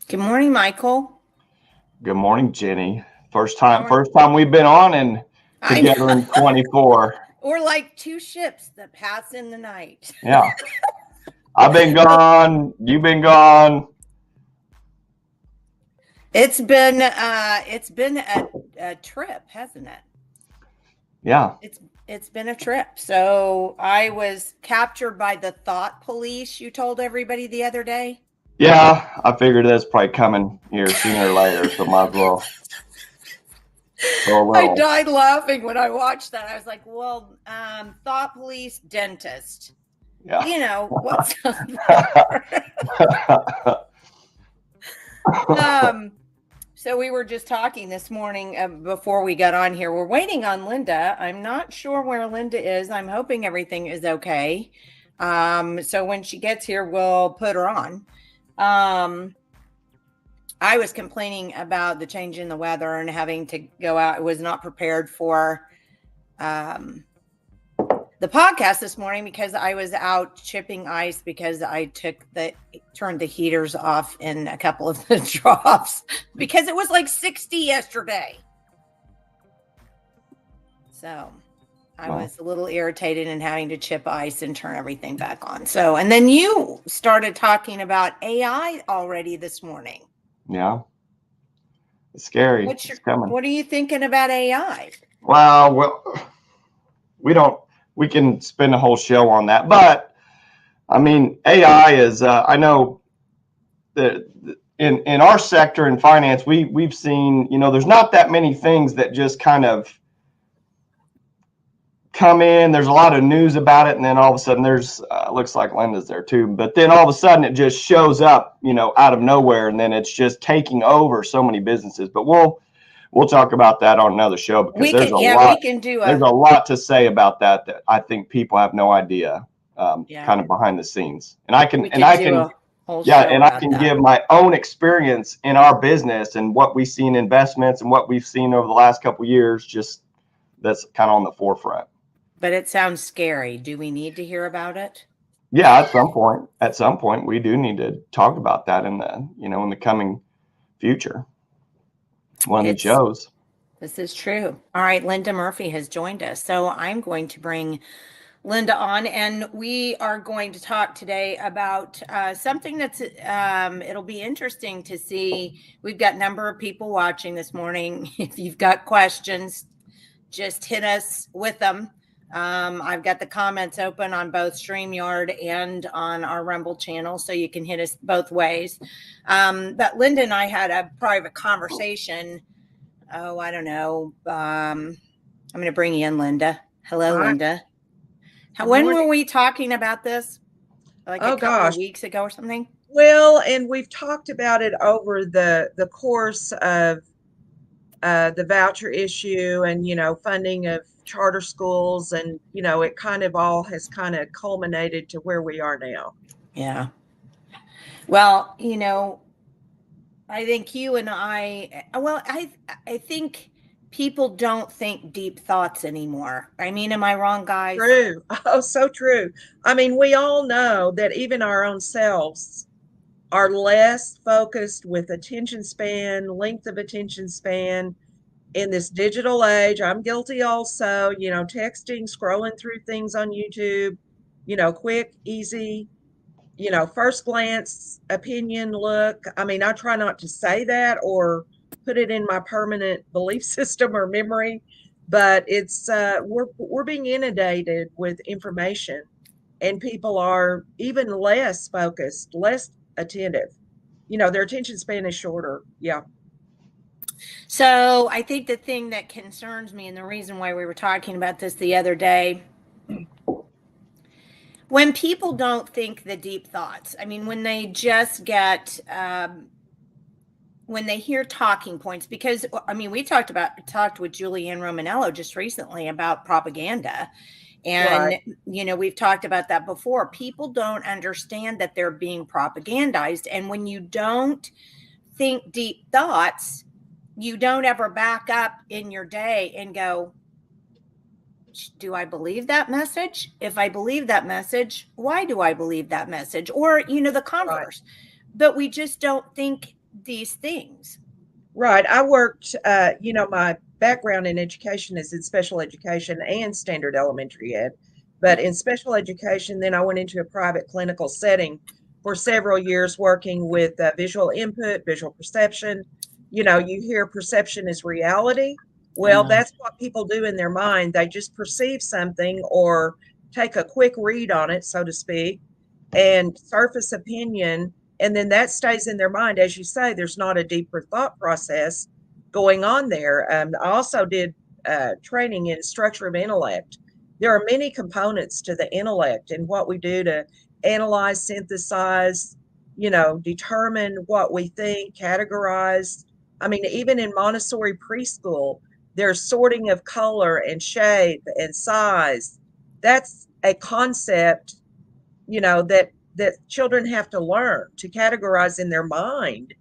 Good morning, Michael. Good morning, Jenny. First How time, are first time we've been on and I together know. in 24. We're like two ships that pass in the night. Yeah. I've been So gone, you've been gone. it's been a trip, hasn't it? Yeah. It's been a trip. So I was captured by the thought police you told everybody the other day. Yeah, I figured that's probably coming here sooner or later, so might as well throw a I little. died laughing when I watched that. I was like, well, thought police dentist. Yeah. What's up there? um So we were just talking this morning before we got on here. We're waiting on Linda. I'm not sure where Linda is. I'm hoping everything is okay. So when she gets here, we'll put her on. Um, I was complaining about the change in the weather and having to go out. I was not prepared for um, the podcast this morning because I was out chipping ice because I turned the heaters off in a couple of the drops because it was like 60 yesterday. So I Well, was a little irritated in having to chip ice and turn everything back on. So, and then you started talking about AI already this morning. yeah, it's scary. What's your It's coming. what are you thinking about AI? Well, we don't, we can spend a whole show on that, but I mean, AI is, I know that in our sector in finance, we've seen, there's not that many things that just kind of come in. There's a lot of news about it, and then all of a sudden, there's looks like Linda's there too. But then all of a sudden, it just shows up, out of nowhere, and then it's just taking over so many businesses. But we'll talk about that on another show because We can, yeah, we can do there's a, a lot to say about that I think people have no idea, yeah, kind of behind the scenes. And I can we and could I do can a whole yeah, show and I about can that. give my own experience in our business and what we see in investments and what we've seen over the last couple of years. Just that's kind of on the forefront. But it sounds scary. Do we need to hear about it? Yeah, at some point, we do need to talk about that in the coming future. One of these It's shows. This is true. All right, Linda Murphy has joined us. So I'm going to bring Linda on, and we are going to talk today about something that's, it'll be interesting to see. We've got a number of people watching this morning. If you've got questions, just hit us with them. I've got the comments open on both StreamYard and on our Rumble channel, so you can hit us both ways. But Linda and I had a private conversation. Oh, I don't know. I'm going to bring you in, Linda. Hello, Hi, Linda. good When were morning. we talking about this? Like a Oh couple of gosh. weeks ago or something? Well, and we've talked about it over the course of the voucher issue and funding of charter schools, and it kind of all has kind of culminated to where we are now. Yeah. Well, I think you and I think people don't think deep thoughts anymore. I mean, am I wrong, guys? True. Oh, so true. I mean, we all know that even our own selves are less focused with attention span, length of attention span in this digital age. I'm guilty also, texting, scrolling through things on YouTube, quick, easy, first glance, opinion, look. I mean, I try not to say that or put it in my permanent belief system or memory, but it's we're being inundated with information, and people are even less focused, less attentive. Their attention span is shorter. Yeah. So I think the thing that concerns me, and the reason why we were talking about this the other day, when people don't think the deep thoughts, I mean, when they just get, when they hear talking points, because I mean, we talked with Julianne Romanello just recently about propaganda. Right. And, we've talked about that before. People don't understand that they're being propagandized. And when you don't think deep thoughts, you don't ever back up in your day and go, do I believe that message? If I believe that message, why do I believe that message? Or, the Right. converse. But we just don't think these things. Right. I worked, my background in education is in special education and standard elementary ed. But in special education, then I went into a private clinical setting for several years working with visual input, visual perception. You hear perception is reality. Well, Yeah. that's what people do in their mind. They just perceive something or take a quick read on it, so to speak, and surface opinion, and then that stays in their mind. As you say, there's not a deeper thought process going on there. I also did training in structure of intellect. There are many components to the intellect and what we do to analyze, synthesize, determine what we think, categorize. I mean, even in Montessori preschool, there's sorting of color and shape and size. That's a concept, that children have to learn to categorize in their mind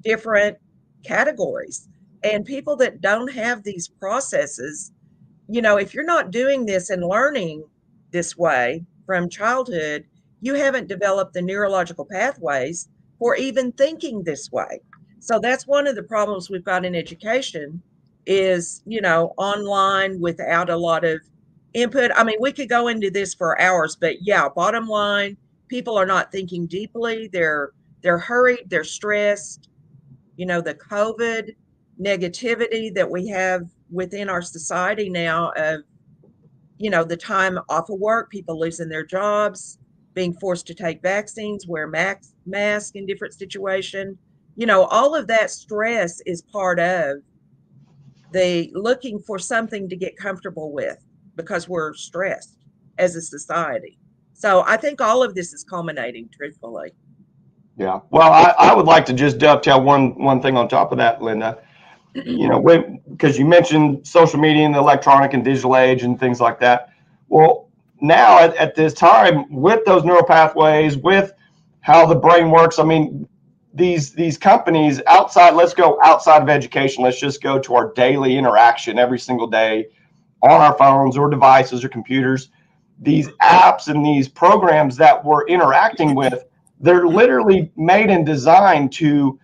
different categories. And people that don't have these processes, if you're not doing this and learning this way from childhood, you haven't developed the neurological pathways for even thinking this way. So that's one of the problems we've got in education is, online without a lot of input. I mean, we could go into this for hours, but yeah, bottom line, people are not thinking deeply. They're hurried, they're stressed. The COVID negativity that we have within our society now of, the time off of work, people losing their jobs, being forced to take vaccines, wear mask in different situations. All of that stress is part of the looking for something to get comfortable with because we're stressed as a society. So I think all of this is culminating, truthfully. Yeah. Well, I would like to just dovetail one thing on top of that, Linda. Because you mentioned social media and the electronic and digital age and things like that. Well, now at this time, with those neural pathways, with how the brain works, I mean, these companies outside, let's go outside of education. Let's just go to our daily interaction every single day on our phones or devices or computers. These apps and these programs that we're interacting with, they're literally made and designed to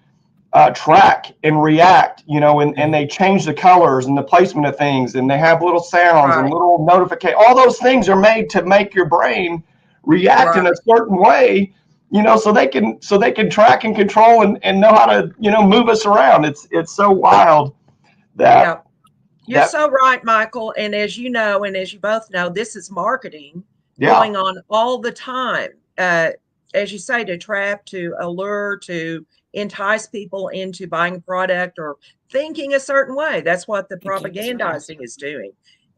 track and react, and they change the colors and the placement of things, and they have little sounds and Right. little notifications. All those things are made to make your brain react in a Right. certain way, so they can track and control and know how to, move us around. It's so wild that Yeah. You're that so right, Michael. And as you know, and as you both know, this is marketing yeah, going on all the time. As you say, to trap, to allure, to entice people into buying a product or thinking a certain way. That's what the propagandizing is doing.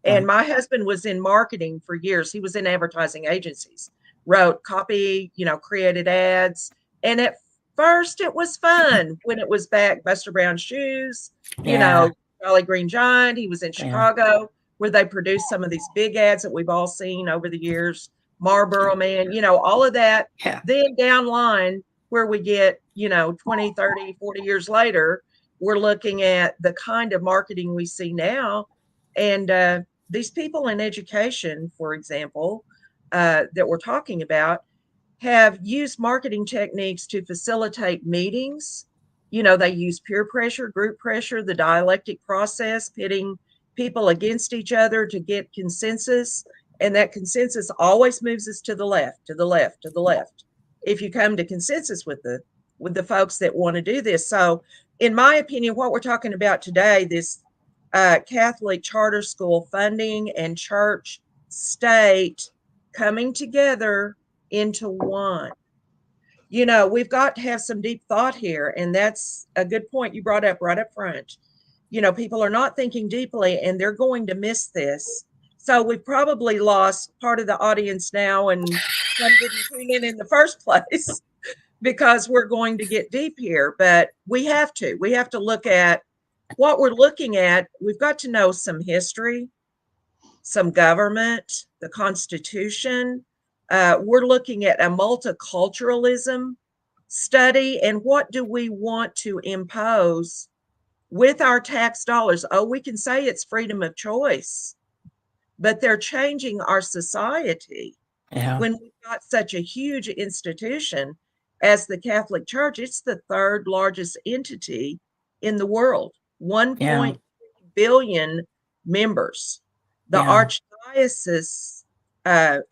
And my husband was in marketing for years. He was in advertising agencies, wrote copy, created ads. And at first it was fun when it was back Buster Brown shoes, Yeah. Jolly Green Giant. He was in Yeah. Chicago where they produced some of these big ads that we've all seen over the years. Marlboro Man, all of that. Yeah. Then down line where we get, 20, 30, 40 years later, we're looking at the kind of marketing we see now. And these people in education, for example, that we're talking about, have used marketing techniques to facilitate meetings. They use peer pressure, group pressure, the dialectic process, pitting people against each other to get consensus. And that consensus always moves us to the left, to the left, to the left. If you come to consensus with the folks that want to do this. So, in my opinion, what we're talking about today, this Catholic charter school funding and church state coming together into one. We've got to have some deep thought here. And that's a good point you brought up right up front. People are not thinking deeply and they're going to miss this. So we've probably lost part of the audience now and some didn't tune in the first place because we're going to get deep here. But we have to look at what we're looking at. We've got to know some history, some government, the Constitution. We're looking at a multiculturalism study and what do we want to impose with our tax dollars. Oh, we can say it's freedom of choice, but they're changing our society Yeah. when we've got such a huge institution. as the Catholic Church, it's the third largest entity in the world, Yeah. 1.3 billion members. The Yeah. archdiocese,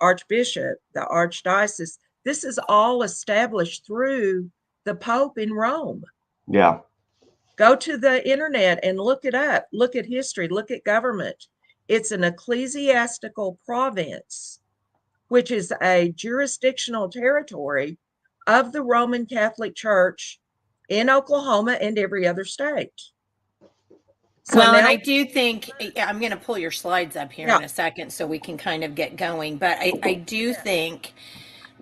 archbishop, the archdiocese, this is all established through the Pope in Rome. Yeah. Go to the internet and look it up. Look at history, look at government. It's an ecclesiastical province, which is a jurisdictional territory of the Roman Catholic Church in Oklahoma and every other state. So Well, and now, I do think I'm going to pull your slides up here yeah, in a second so we can kind of get going. But I do think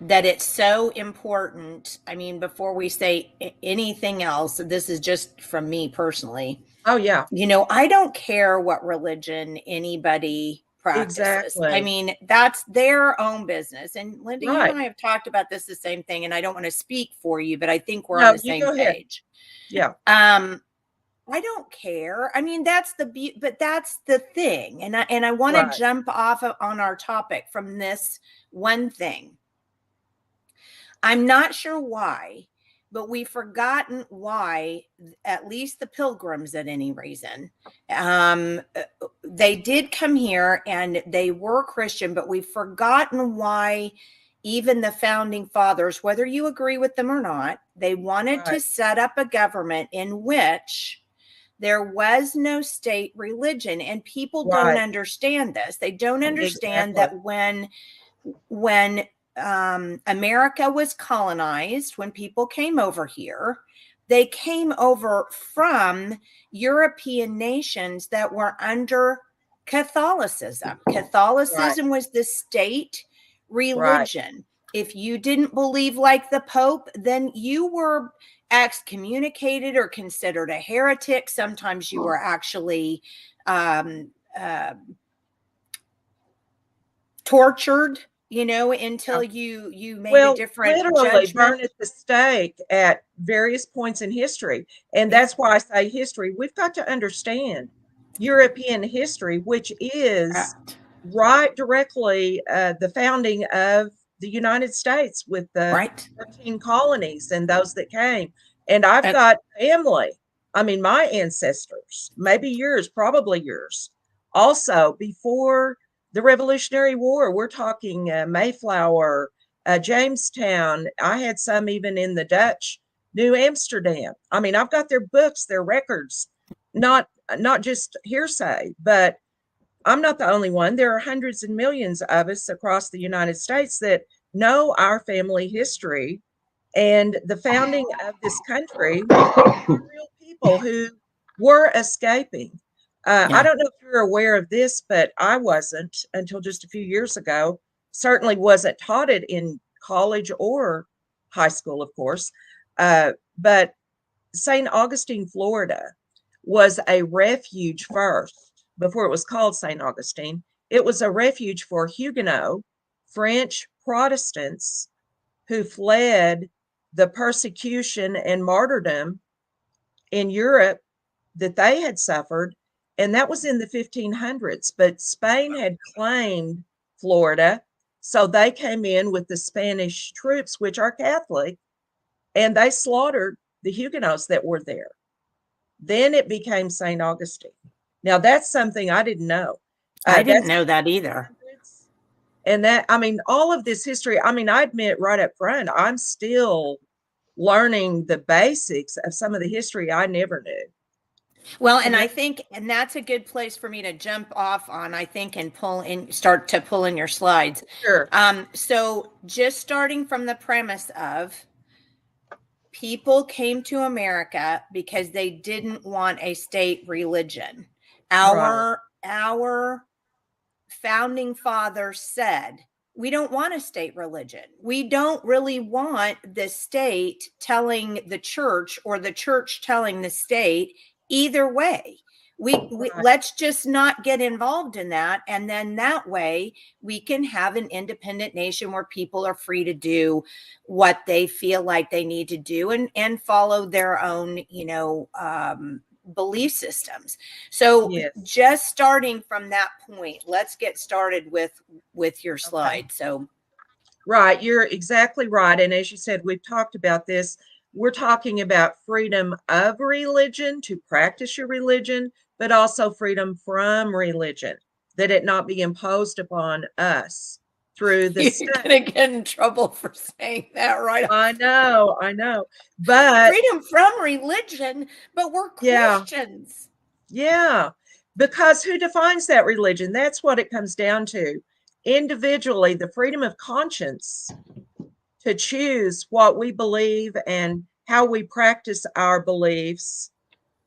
that it's so important. I mean, before we say anything else, this is just from me personally. oh yeah, I don't care what religion anybody practices. I exactly. mean, that's their own business. And Linda, you and Right. I have talked about this the same thing, and I don't want to speak for you, but I think we're on No, the you same go ahead. page. Yeah, I don't care. I mean, but that's the thing. And I want to right, jump off on our topic from this one thing. I'm not sure why, but we've forgotten why, at least the pilgrims at any reason. They did come here and they were Christian, but we've forgotten why even the founding fathers, whether you agree with them or not, they wanted to right, set up a government in which there was no state religion, and people don't right. understand this. They don't understand Exactly. that when America was colonized, when people came over here, they came over from European nations that were under Catholicism. Right, Catholicism was the state right. religion. If you didn't believe like the Pope, then you were excommunicated or considered a heretic. Sometimes you were actually um, uh, tortured, Yeah. until you made a Well, different literally judgment. burn at the stake at various points in history. And Yeah. that's why I say history. We've got to understand European history, which is Right. right directly the founding of the United States with the Right. 13 colonies and those that came. And I've And got family, I mean, my ancestors, maybe yours, probably yours, also before the Revolutionary War. We're talking Mayflower, Jamestown. I had some even in the Dutch New Amsterdam. I mean, I've got their books, their records, not just hearsay, but I'm not the only one. There are hundreds and millions of us across the United States that know our family history. And the founding of this country was real people who were escaping. I yeah. don't know if you're aware of this, but I wasn't until just a few years ago. Certainly wasn't taught it in college or high school, of course. But St. Augustine, Florida was a refuge first, before it was called St. Augustine. It was a refuge for Huguenot French Protestants who fled the persecution and martyrdom in Europe that they had suffered. And that was in the 1500s. But Spain had claimed Florida. So they came in with the Spanish troops, which are Catholic, and they slaughtered the Huguenots that were there. Then it became St. Augustine. Now, that's something I didn't know. I didn't That's know that either. and that, I mean, all of this history, I mean, I admit right up front, I'm still learning the basics of some of the history I never knew. Well, And and I that, think, and that's a good place for me to jump off on, I think, and start to pull in your slides. sure, So just starting from the premise of people came to America because they didn't want a state religion. right, Our founding fathers said, we don't want a state religion. We don't really want the state telling the church or the church telling the state. Either way, we right, let's just not get involved in that, and then that way we can have an independent nation where people are free to do what they feel like they need to do, and follow their own belief systems. So yes, just starting from that point, let's get started with your okay. slide. So Right, you're exactly right. And as you said, we've talked about this. We're talking about freedom of religion to practice your religion, but also freedom from religion, that it not be imposed upon us through the You're state. gonna get in trouble for saying that, right? I know. But Freedom from religion, but we're yeah, Christians. yeah, because who defines that religion? That's what it comes down to. Individually, the freedom of conscience to choose what we believe and how we practice our beliefs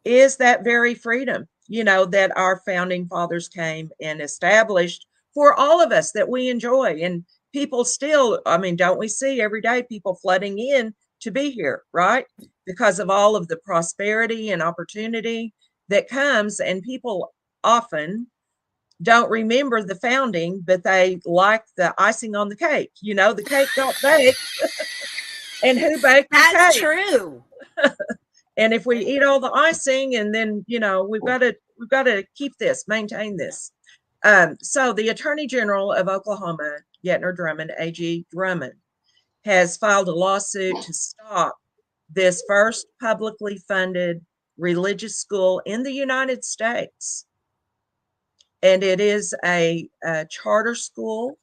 is that very freedom, that our founding fathers came and established for all of us that we enjoy. And people still, I mean, don't we see every day people flooding in to be here, right? Because of all of the prosperity and opportunity that comes, and people often don't remember the founding, but they like the icing on the cake. The cake got baked, and who baked the That's cake? true. And if we eat all the icing, and then we've got to keep this, maintain this. So the Attorney General of Oklahoma, Yetner Drummond, A.G. Drummond, has filed a lawsuit to stop this first publicly funded religious school in the United States. And it is a charter school.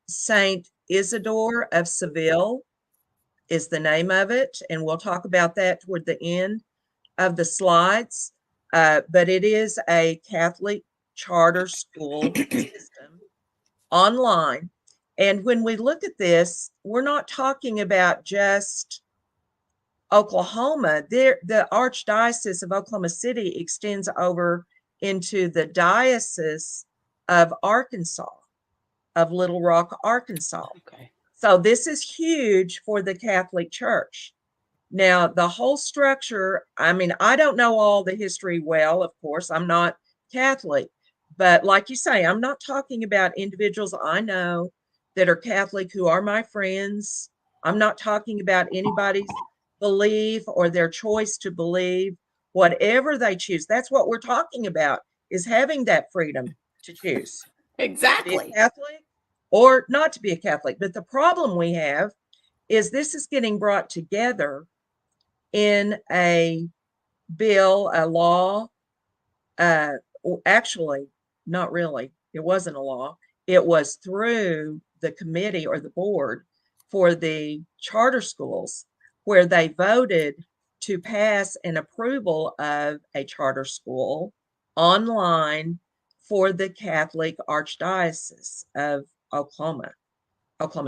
Saint Isidore of Seville is the name of it. And we'll talk about that toward the end of the slides. But it is a Catholic charter school system online. And when we look at this, we're not talking about just Oklahoma. The Archdiocese of Oklahoma City extends over into the Diocese of Arkansas, of Little Rock, Arkansas. Okay. So this is huge for the Catholic Church. Now, the whole structure, I mean, I don't know all the history well, of course. I'm not Catholic. But like you say, I'm not talking about individuals I know that are Catholic who are my friends. I'm not talking about anybody's belief or their choice to believe, whatever they choose. That's what we're talking about, is having that freedom to choose to be a Exactly. Catholic or not to be a Catholic. But the problem we have is this is getting brought together in a bill, a law. Actually, not really. It wasn't a law. It was through the committee or the board for the charter schools, where they voted to pass an approval of a charter school online for the Catholic Archdiocese of Oklahoma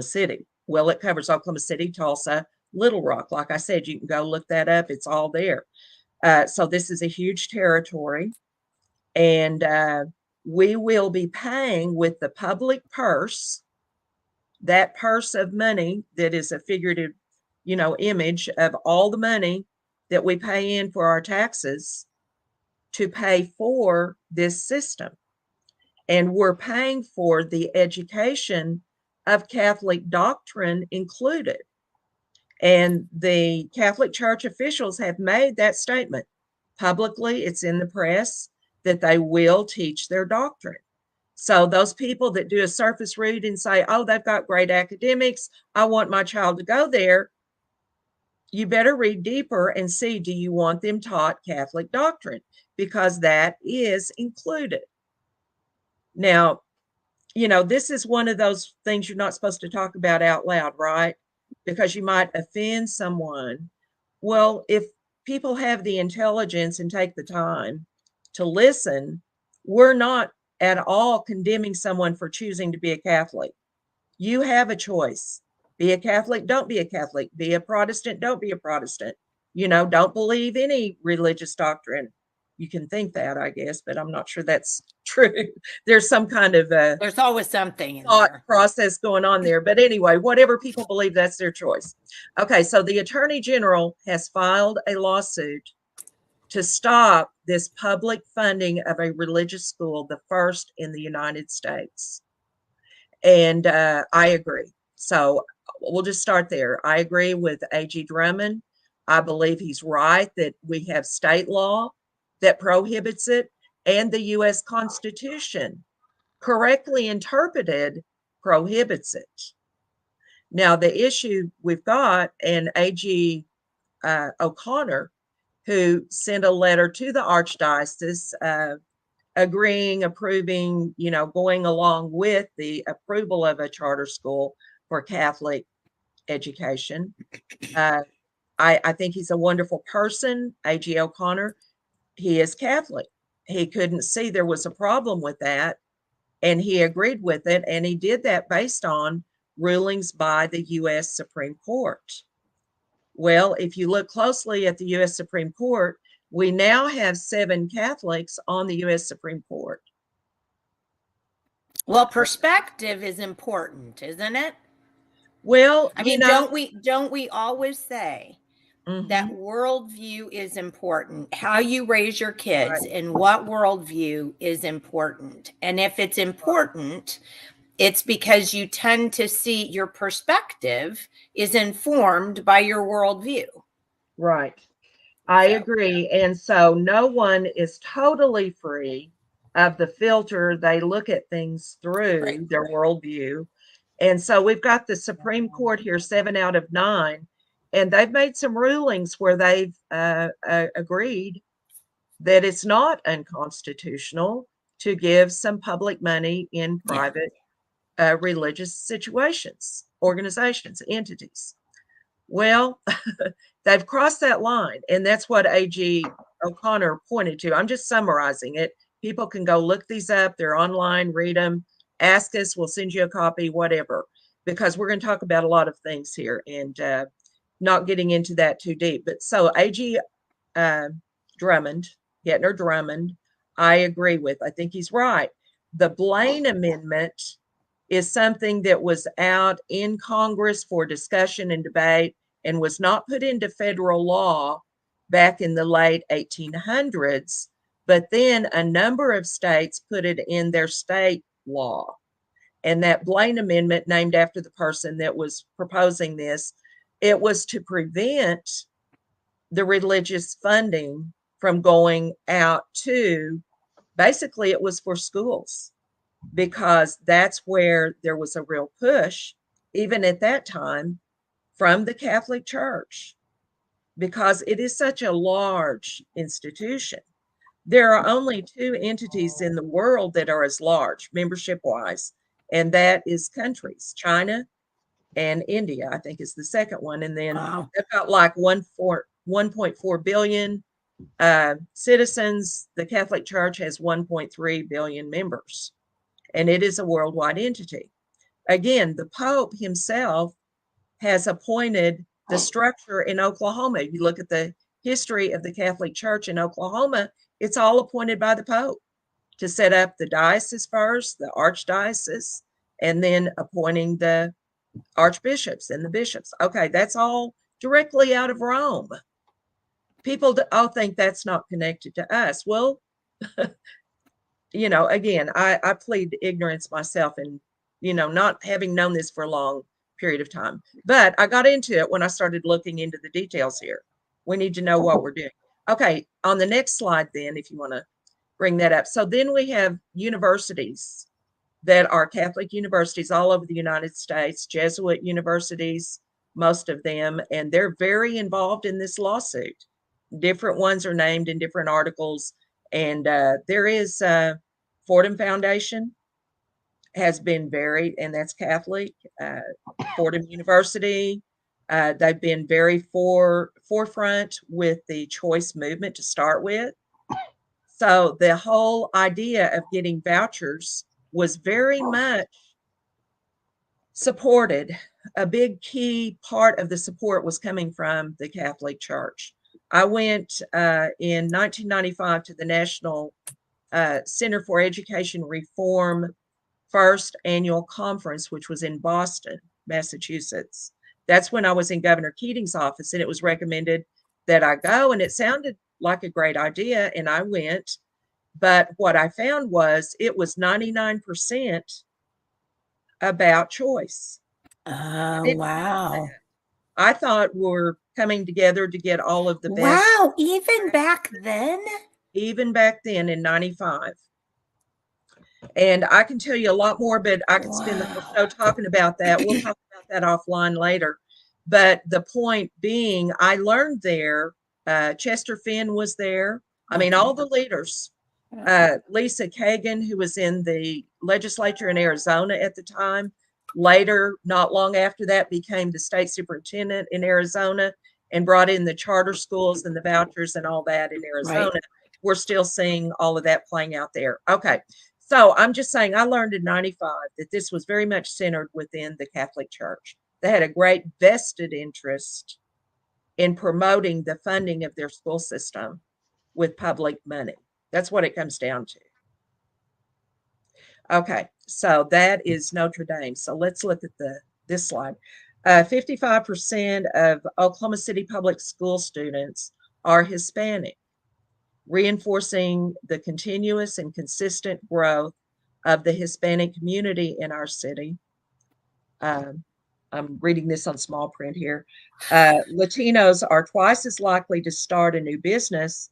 City. Well, it covers Oklahoma City, Tulsa, Little Rock. Like I said, you can go look that up. It's all there. So this is a huge territory. And we will be paying with the public purse, that purse of money that is a figurative, image of all the money that we pay in for our taxes to pay for this system. And we're paying for the education of Catholic doctrine included. And the Catholic Church officials have made that statement publicly. It's in the press that they will teach their doctrine. So those people that do a surface read and say, oh, they've got great academics, I want my child to go there, you better read deeper and see, do you want them taught Catholic doctrine? Because that is included. Now, this is one of those things you're not supposed to talk about out loud, right? Because you might offend someone. Well, if people have the intelligence and take the time to listen, we're not at all condemning someone for choosing to be a Catholic. You have a choice. Be a Catholic, don't be a Catholic. Be a Protestant, don't be a Protestant. Don't believe any religious doctrine. You can think that, I guess, but I'm not sure that's true. There's some kind of There's always something in thought there. process going on there. But anyway, whatever people believe, that's their choice. Okay, so the Attorney General has filed a lawsuit to stop this public funding of a religious school, the first in the United States. And I agree. So we'll just start there. I agree with A.G. Drummond. I believe he's right that we have state law that prohibits it, and the U.S. Constitution, correctly interpreted, prohibits it. Now, the issue we've got, and AG O'Connor, who sent a letter to the Archdiocese agreeing, approving, going along with the approval of a charter school for Catholic education. I think he's a wonderful person, A.G. O'Connor. He is Catholic. He couldn't see there was a problem with that, and he agreed with it, and he did that based on rulings by the U.S. Supreme Court. Well, if you look closely at the U.S. Supreme Court, we now have 7 Catholics on the U.S. Supreme Court. Well, perspective is important, isn't it? Well, I mean, don't we always say that worldview is important? How you raise your kids and what worldview is important. And if it's important, it's because you tend to see your perspective is informed by your worldview. Right. I agree. And so no one is totally free of the filter they look at things through, their worldview. And so we've got the Supreme Court here, 7 out of 9, and they've made some rulings where they've agreed that it's not unconstitutional to give some public money in private religious situations, organizations, entities. Well, they've crossed that line, and that's what A.G. O'Connor pointed to. I'm just summarizing it. People can go look these up. They're online, read them, ask us. We'll send you a copy, whatever, because we're going to talk about a lot of things here and not getting into that too deep. But so A.G. Drummond, Getner Drummond, I agree with. I think he's right. The Blaine Amendment is something that was out in Congress for discussion and debate and was not put into federal law back in the late 1800s, but then a number of states put it in their state law. And that Blaine Amendment, named after the person that was proposing this, it was to prevent the religious funding from going out to, basically it was for schools, because that's where there was a real push, even at that time, from the Catholic Church, because it is such a large institution. There are only 2 entities in the world that are as large membership-wise, and that is countries, China and India, I think is the second one. And then they've got like 1.4 billion citizens. The Catholic Church has 1.3 billion members, and it is a worldwide entity. Again, the Pope himself has appointed the structure in Oklahoma. If you look at the history of the Catholic Church in Oklahoma, it's all appointed by the Pope to set up the diocese first, the archdiocese, and then appointing the archbishops and the bishops. Okay, that's all directly out of Rome. People all think that's not connected to us. Well, again, I plead ignorance myself and, not having known this for a long period of time. But I got into it when I started looking into the details here. We need to know what we're doing. Okay, on the next slide then, if you want to bring that up. So then we have universities that are Catholic universities all over the United States, Jesuit universities, most of them, and they're very involved in this lawsuit. Different ones are named in different articles, and there is Fordham Foundation has been very, and that's Catholic, Fordham University. They've been very forefront with the choice movement to start with. So the whole idea of getting vouchers was very much supported. A big key part of the support was coming from the Catholic Church. I went in 1995 to the National Center for Education Reform first annual conference, which was in Boston, Massachusetts. That's when I was in Governor Keating's office, and it was recommended that I go, and it sounded like a great idea, and I went. But what I found was it was 99% about choice. Oh, wow. I thought we're coming together to get all of the best. Wow, even back then? Even back then in 95. And I can tell you a lot more, but I could spend the whole show talking about that. We'll talk about that offline later. But the point being, I learned there, Chester Finn was there. I mean, all the leaders. Lisa Kagan, who was in the legislature in Arizona at the time, later, not long after that, became the state superintendent in Arizona and brought in the charter schools and the vouchers and all that in Arizona. Right. We're still seeing all of that playing out there. Okay. So I'm just saying, I learned in 95 that this was very much centered within the Catholic Church. They had a great vested interest in promoting the funding of their school system with public money. That's what it comes down to. Okay, so that is Notre Dame. So let's look at this slide. 55% of Oklahoma City public school students are Hispanic, reinforcing the continuous and consistent growth of the Hispanic community in our city. I'm reading this on small print here. Latinos are twice as likely to start a new business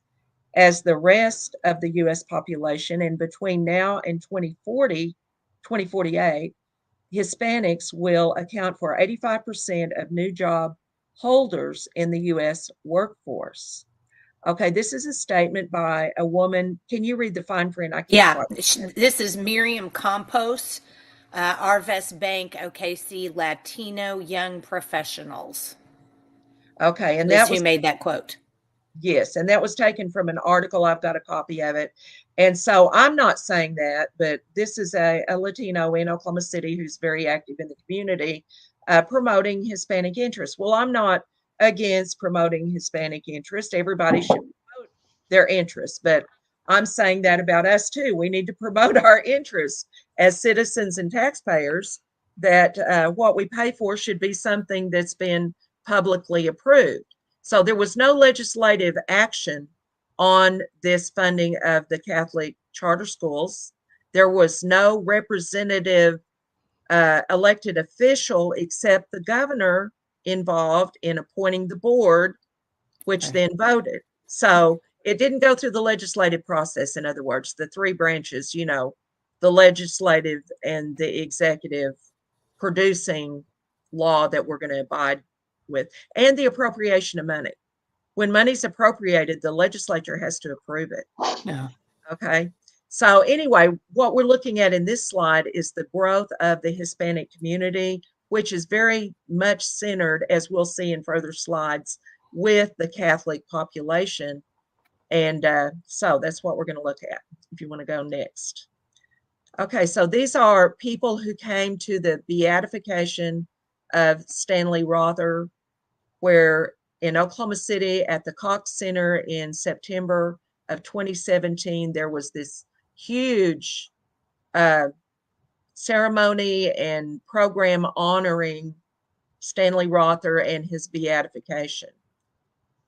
as the rest of the U.S. population. And between now and 2048, Hispanics will account for 85% of new job holders in the U.S. workforce. Okay, this is a statement by a woman. Can you read the fine print? I can't quite. This is Miriam Campos, Arvest Bank, OKC, Latino Young Professionals. Okay, and That's that was who made that quote. Yes, and that was taken from an article. I've got a copy of it. And so I'm not saying that, but this is a Latino in Oklahoma City who's very active in the community, promoting Hispanic interests. Well, I'm not against promoting Hispanic interest. Everybody should promote their interests, but I'm saying that about us too. We need to promote our interests as citizens and taxpayers, that what we pay for should be something that's been publicly approved. So there was no legislative action on this funding of the Catholic charter schools. There was no representative elected official except the governor involved in appointing the board, which then voted. So it didn't go through the legislative process. In other words, the three branches, the legislative and the executive producing law that we're going to abide with, and the appropriation of money. When money's appropriated, the legislature has to approve it. Yeah. Okay. So anyway, what we're looking at in this slide is the growth of the Hispanic community, which is very much centered, as we'll see in further slides, with the Catholic population. And so that's what we're going to look at, if you want to go next. Okay, so these are people who came to the beatification of Stanley Rother, where in Oklahoma City at the Cox Center in September of 2017, there was this huge ceremony and program honoring Stanley Rother and his beatification.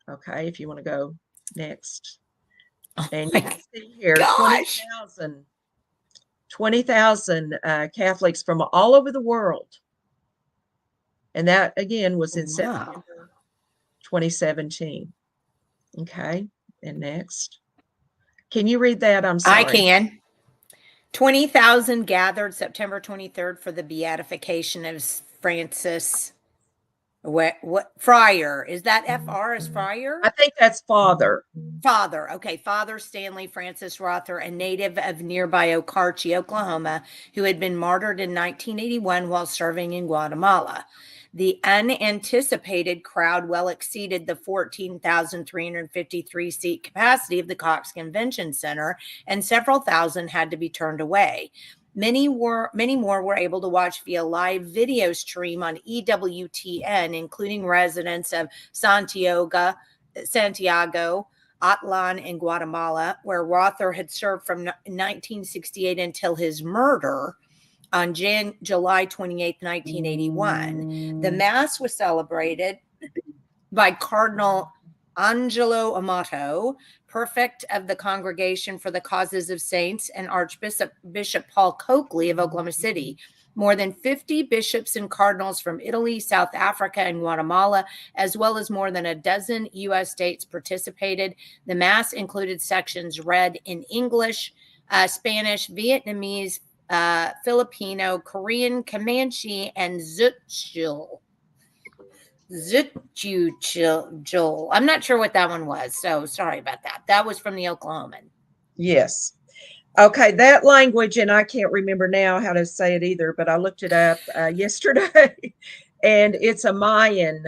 Okay, if you want to go next. And you can see here 20,000 Catholics from all over the world. And that, again, was in September 2017. Okay, and next. Can you read that? I'm sorry. I can. 20,000 gathered September 23rd for the beatification of Francis. What Friar? Is that FR as Friar? I think that's Father. Father. Okay. Father Stanley Francis Rother, a native of nearby Okarche, Oklahoma, who had been martyred in 1981 while serving in Guatemala. The unanticipated crowd well exceeded the 14,353 seat capacity of the Cox Convention Center, and several thousand had to be turned away. Many more were able to watch via live video stream on EWTN, including residents of Santiago, Atlan, and Guatemala, where Rother had served from 1968 until his murder on July 28, 1981. The Mass was celebrated by Cardinal Angelo Amato, prefect of the Congregation for the Causes of Saints, and Archbishop Paul Coakley of Oklahoma City. More than 50 bishops and cardinals from Italy, South Africa, and Guatemala, as well as more than a dozen U.S. states participated. The Mass included sections read in English, Spanish, Vietnamese, Filipino, Korean, Comanche, and Zutchul. Zutchul. I'm not sure what that one was, so sorry about that. That was from the Oklahoman. Yes. Okay, that language, and I can't remember now how to say it either, but I looked it up yesterday, and it's a Mayan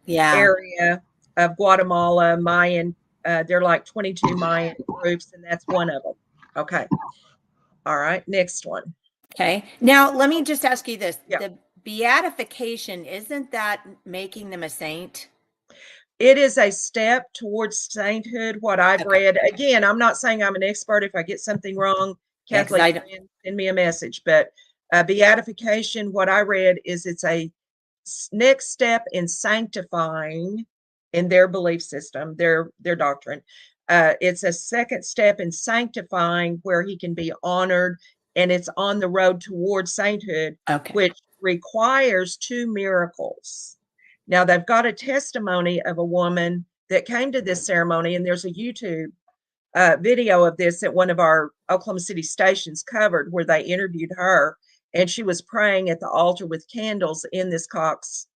area of Guatemala. Mayan, there are like 22 Mayan groups, and that's one of them. Okay. All right, next one. Okay. Now, let me just ask you this. Yeah. The beatification, isn't that making them a saint? It is a step towards sainthood, what I've read. Again, I'm not saying I'm an expert. If I get something wrong, Catholic friends, send me a message. But beatification, what I read is it's a next step in sanctifying in their belief system, their doctrine. It's a second step in sanctifying where he can be honored, and it's on the road towards sainthood, which requires 2 miracles. Now, they've got a testimony of a woman that came to this ceremony, and there's a YouTube video of this that one of our Oklahoma City stations covered, where they interviewed her, and she was praying at the altar with candles in this Cox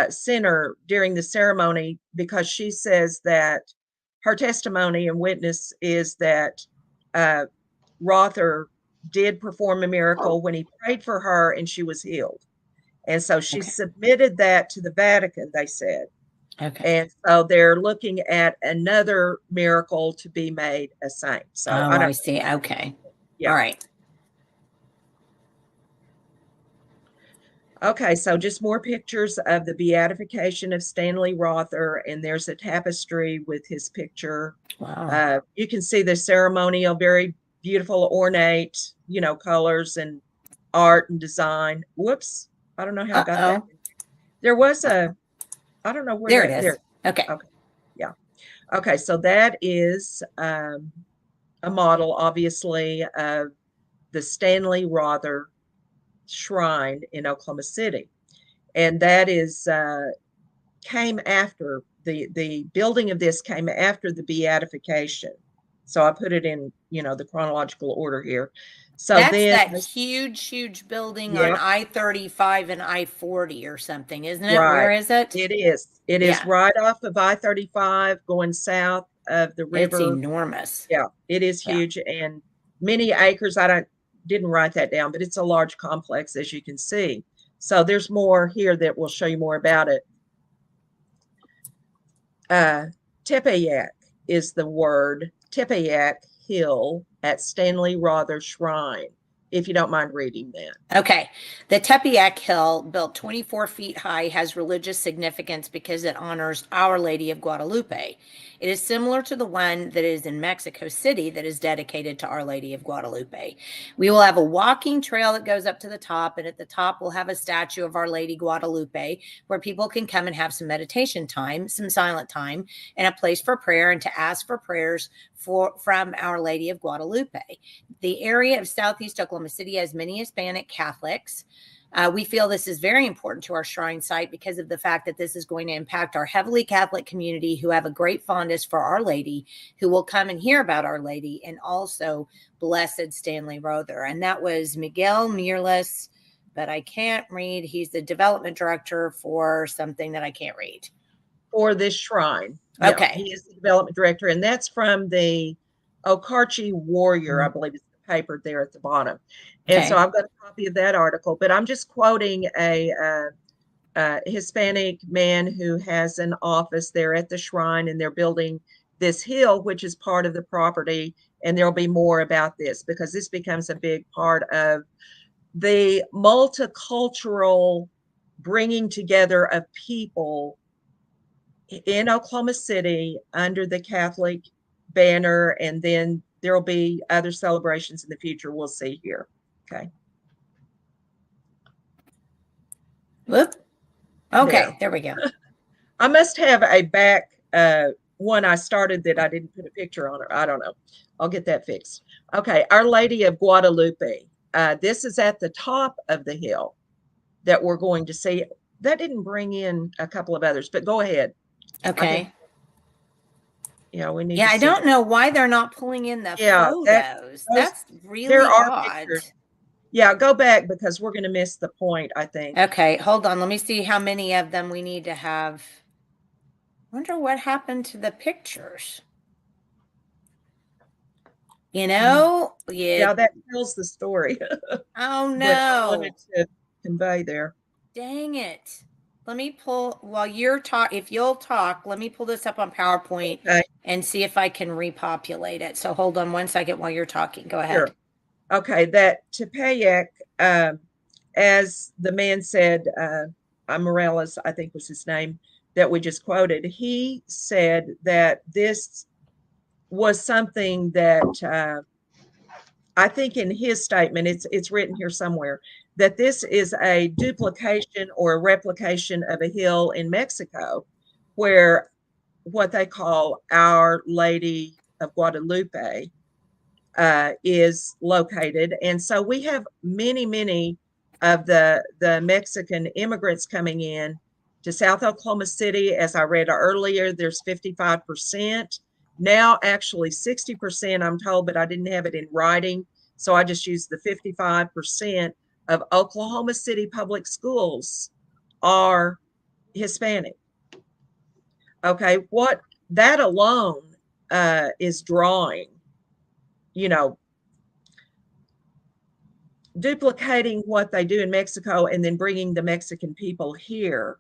Center during the ceremony, because she says that her testimony and witness is that Rother did perform a miracle when he prayed for her and she was healed. And so she submitted that to the Vatican, they said. And so they're looking at another miracle to be made a saint. So I see. Okay. Yeah. All right. Okay, so just more pictures of the beatification of Stanley Rother, and there's a tapestry with his picture. Wow. You can see the ceremonial, very beautiful, ornate, colors and art and design. Whoops. I don't know how I got that. There was I don't know where there it is. Okay. Yeah. Okay. So that is a model, obviously, of the Stanley Rother Shrine in Oklahoma City. And that is came after the building of this came after the beatification. So I put it in, the chronological order here. So that's then that huge building on I-35 and I-40 or something, isn't it? Right. Where is it? It is. It is right off of I-35 going south of the river. It's enormous. Yeah, it is huge and many acres. I didn't write that down, but it's a large complex, as you can see. So there's more here that will show you more about it. Tepeyac is the word. Tepeyac Hill at Stanley Rother Shrine, if you don't mind reading that. Okay. The Tepeyac Hill, built 24 feet high, has religious significance because it honors Our Lady of Guadalupe. It is similar to the one that is in Mexico City that is dedicated to Our Lady of Guadalupe. We will have a walking trail that goes up to the top, and at the top we'll have a statue of Our Lady Guadalupe where people can come and have some meditation time, some silent time, and a place for prayer and to ask for prayers from Our Lady of Guadalupe. The area of Southeast Oklahoma City has many Hispanic Catholics. We feel this is very important to our shrine site because of the fact that this is going to impact our heavily Catholic community who have a great fondness for Our Lady, who will come and hear about Our Lady, and also Blessed Stanley Rother. And that was Miguel Mirles, but I can't read. He's the development director for something that I can't read. For this shrine. Okay. He is the development director, and that's from the Okarche Warrior, I believe is the paper there at the bottom. And so I've got a copy of that article, but I'm just quoting a Hispanic man who has an office there at the shrine, and they're building this hill, which is part of the property. And there'll be more about this because this becomes a big part of the multicultural bringing together of people in Oklahoma City under the Catholic banner, and then there'll be other celebrations in the future we'll see here. Okay. Whoop. Okay, there we go. I must have a back one I started that I didn't put a picture on, or I don't know. I'll get that fixed. Okay, Our Lady of Guadalupe. This is at the top of the hill that we're going to see. That didn't bring in a couple of others, but go ahead. Okay. We need. I don't know why they're not pulling in the photos. That's really there are odd. pictures. Yeah, go back because we're going to miss the point, I think. Okay, hold on. Let me see how many of them we need to have. Wonder what happened to the pictures. You know, Yeah, that tells the story oh that I no. wanted to convey there. Dang it. Let me pull while you're if you'll talk, let me pull this up on PowerPoint Okay, and see if I can repopulate it. So hold on one second while you're talking. Go ahead. sure. Okay, that Tepeyac, as the man said, Morales, I think was his name, that we just quoted, he said that this was something that I think in his statement, it's written here somewhere, that this is a duplication or a replication of a hill in Mexico where what they call Our Lady of Guadalupe is located. And so we have many of the Mexican immigrants coming in to South Oklahoma City. As I read earlier, there's 55%. Now, actually 60%, I'm told, but I didn't have it in writing. So I just used the 55% of Oklahoma City public schools are Hispanic. Okay, what that alone is drawing, you know, duplicating what they do in Mexico and then bringing the Mexican people here.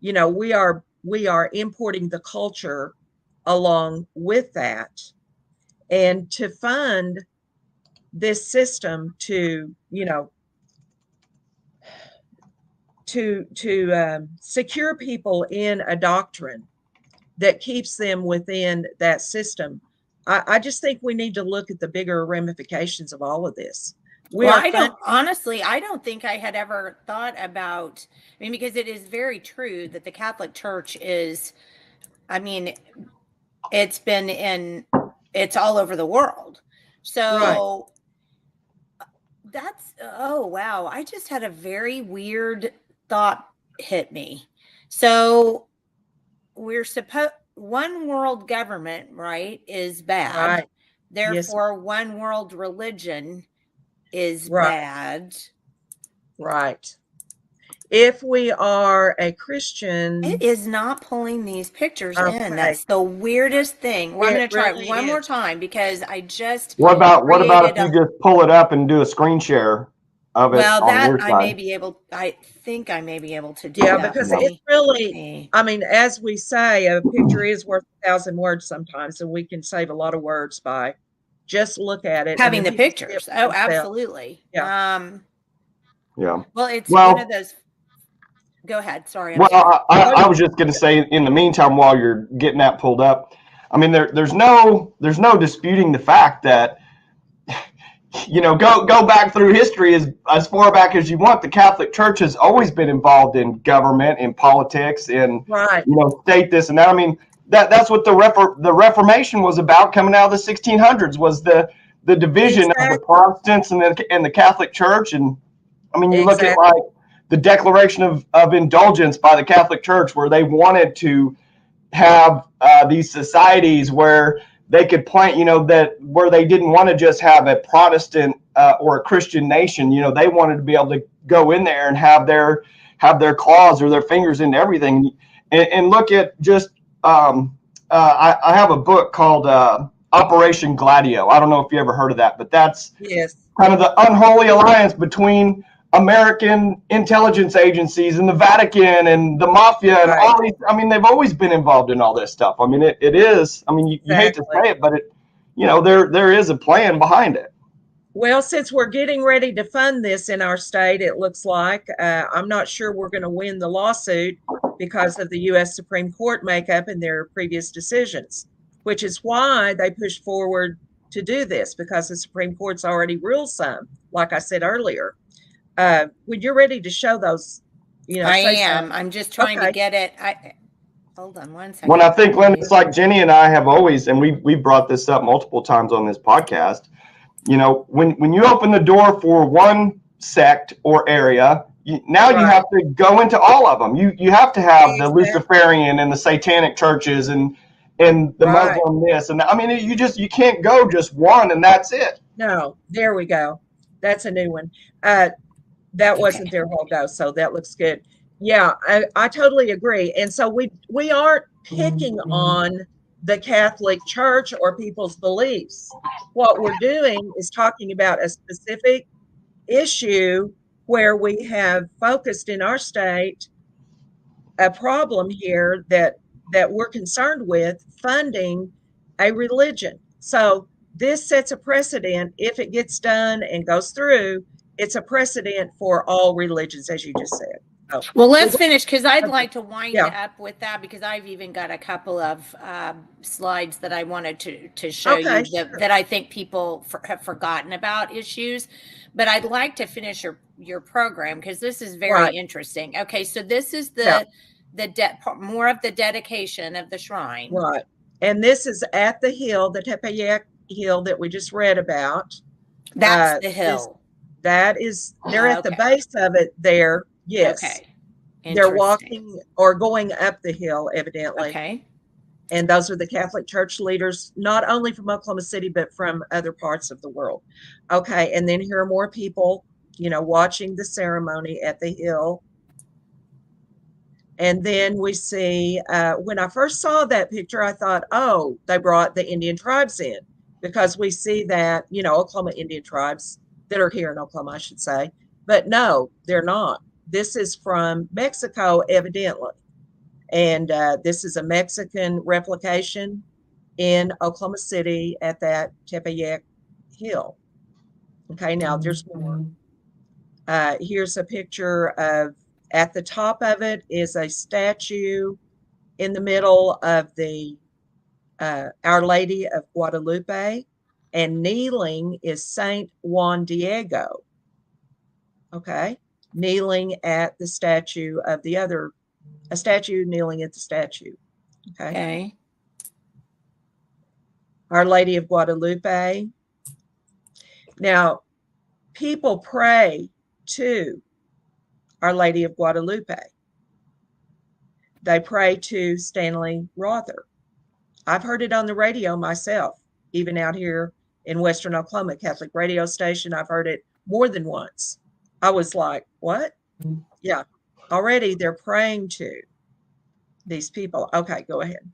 You know, we are importing the culture along with that. And to fund this system to, you know, to secure people in a doctrine that keeps them within that system, I just think we need to look at the bigger ramifications of all of this. Well, I don't think I had ever thought about, I mean, because it is very true that the Catholic Church is, I mean, it's all over the world. So that's, oh, wow. I just had a very weird thought hit me. So we're one world government, right, is bad. Right. Therefore, yes. One world religion is bad. Right. If we are a Christian. It is not pulling these pictures in. That's the weirdest thing. Well, I'm going to try it one more time because I just. What about if you just pull it up and do a screen share of it? Well, that I may be able. I think I may be able to do that. Yeah, because it's really. I mean, as we say, a picture is worth 1,000 words sometimes, and we can save a lot of words by just look at it. Having the pictures. Oh, absolutely. Yeah. Yeah. Well, it's one of those. Go ahead. Sorry. I was just going to say, in the meantime, while you're getting that pulled up, I mean, there's no disputing the fact that, you know, go back through history as far back as you want. The Catholic Church has always been involved in government, in politics, in you know, state this and that. I mean, that's what the Reformation was about. Coming out of the 1600s was the division of the Protestants and the Catholic Church. And I mean, you look at like the Declaration of Indulgence by the Catholic Church, where they wanted to have these societies where they could plant, you know, that where they didn't want to just have a Protestant or a Christian nation. You know, they wanted to be able to go in there and have their claws or their fingers into everything. And look at just I have a book called Operation Gladio. I don't know if you ever heard of that, but that's kind of the unholy alliance between American intelligence agencies and the Vatican and the mafia and all these. I mean, they've always been involved in all this stuff. I mean, it is. I mean, you hate to say it, but you know, there is a plan behind it. Well, since we're getting ready to fund this in our state, it looks like I'm not sure we're going to win the lawsuit because of the U.S. Supreme Court makeup and their previous decisions, which is why they pushed forward to do this, because the Supreme Court's already ruled some, like I said earlier. When you're ready to show those, you know, I am. I'm just trying to get it. Hold on one second. Well, I think, Lynn, it's like Jenny and I have always, and we brought this up multiple times on this podcast. You know, when you open the door for one sect or area, you have to go into all of them. You have to have the Luciferian and the Satanic churches and the Muslim this and that. I mean, you can't go just one and that's it. No, there we go. That's a new one. That wasn't Okay. their logo, so that looks good. Yeah, I totally agree. And so we aren't picking on the Catholic Church or people's beliefs. What we're doing is talking about a specific issue where we have focused in our state a problem here that we're concerned with funding a religion. So this sets a precedent. If it gets done and goes through, it's a precedent for all religions, as you just said. So Well, let's finish because I'd like to wind yeah. up with that because I've even got a couple of slides that I wanted to show Okay, you sure. that I think people have forgotten about issues. But I'd like to finish your program because this is very Right. interesting. Okay, so this is Yeah. more of the dedication of the shrine. Right. And this is at the hill, the Tepeyac Hill that we just read about. That's the This hill. that is they're at the Okay. base of it there. Yes. Okay. They're Interesting. walking or going up the hill, evidently. Okay. And those are the Catholic Church leaders, not only from Oklahoma City, but from other parts of the world. Okay. And then here are more people, watching the ceremony at the hill. And then we see, when I first saw that picture, I thought, oh, they brought the Indian tribes in because we see that, Oklahoma Indian tribes that are here in Oklahoma, I should say. But no, they're not. This is from Mexico, evidently. And this is a Mexican replication in Oklahoma City at that Tepeyac Hill. Okay, now there's more. Here's a picture of, at the top of it is a statue in the middle of the Our Lady of Guadalupe, and kneeling is Saint Juan Diego. Okay, kneeling at the statue of a statue kneeling at the statue. Okay. Okay. Our Lady of Guadalupe. Now, people pray to Our Lady of Guadalupe. They pray to Stanley Rother. I've heard it on the radio myself, even out here in Western Oklahoma, Catholic radio station. I've heard it more than once. I was like, what? Yeah, already they're praying to these people. Okay, go ahead.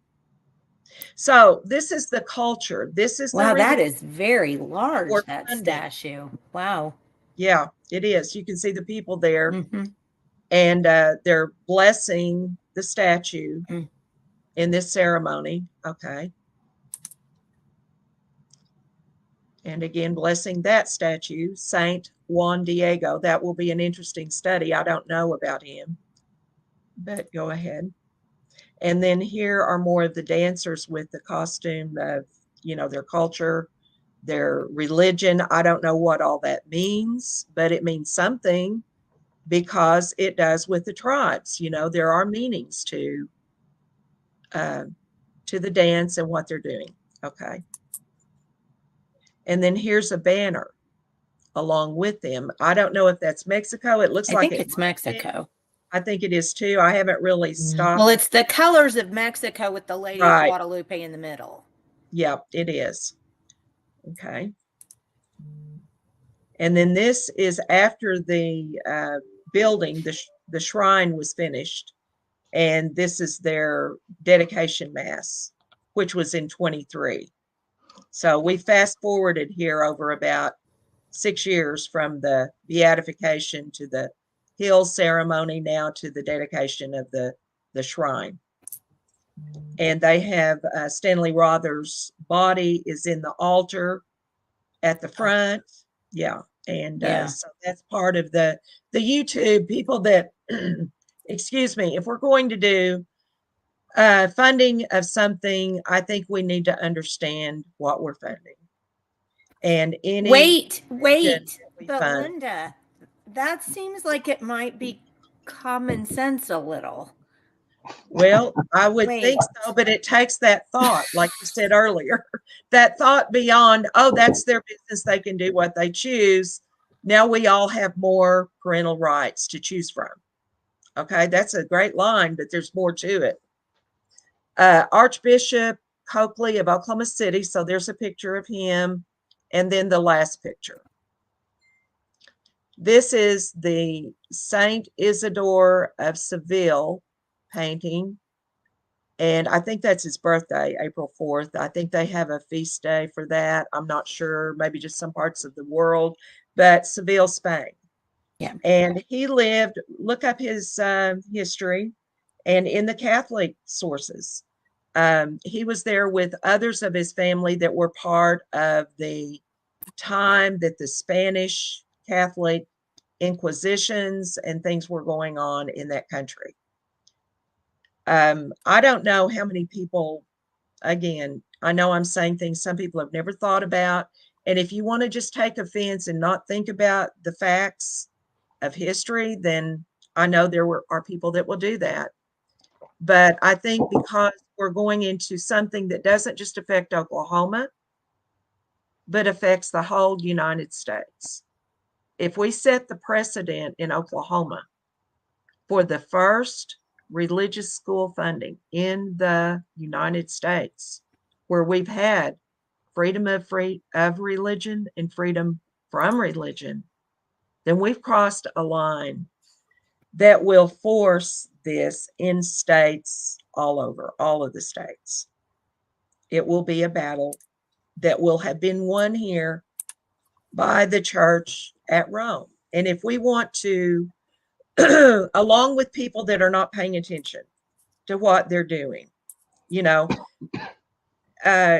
So this is the culture. This is Wow, the that is very large, that funding. statue. Wow. Yeah, it is. You can see the people there, Mm-hmm. and they're blessing the statue in this ceremony. Okay. And again, blessing that statue, Saint Juan Diego. That will be an interesting study. I don't know about him, but go ahead. And then here are more of the dancers with the costume of, their culture, their religion. I don't know what all that means, but it means something because it does with the tribes. There are meanings to the dance and what they're doing. Okay. And then here's a banner along with them. I don't know if that's Mexico. It looks I like think it's Mexico. I think it is too. I haven't really stopped. Well, it's the colors of Mexico with the Lady of Guadalupe in the middle. Yeah, it is. Okay. And then this is after the building, the shrine was finished. And this is their dedication mass, which was in 23. So we fast forwarded here over about 6 years from the beatification to the hill ceremony, now to the dedication of the shrine. And they have Stanley Rother's body is in the altar at the front. Yeah. And so that's part of the YouTube people that, excuse me, if we're going to do funding of something, I think we need to understand what we're funding. And wait, but fund. Linda, that seems like it might be common sense a little. Well, I would think so, but it takes that thought, like you said earlier, that thought beyond, oh, that's their business. They can do what they choose. Now we all have more parental rights to choose from. Okay, that's a great line, but there's more to it. Archbishop Coakley of Oklahoma City. So there's a picture of him. And then the last picture. This is the Saint Isidore of Seville painting. And I think that's his birthday, April 4th. I think they have a feast day for that. I'm not sure, maybe just some parts of the world, but Seville, Spain. Yeah. And he lived, look up his history, and in the Catholic sources, he was there with others of his family that were part of the time that the Spanish Catholic inquisitions and things were going on in that country. I don't know how many people, again, I know I'm saying things some people have never thought about. And if you want to just take offense and not think about the facts of history, then I know are people that will do that. But I think because we're going into something that doesn't just affect Oklahoma, but affects the whole United States. If we set the precedent in Oklahoma for the first religious school funding in the United States, where we've had freedom of religion and freedom from religion, then we've crossed a line that will force this in states all over, all of the states. It will be a battle that will have been won here by the church at Rome. And if we want to, along with people that are not paying attention to what they're doing, you know,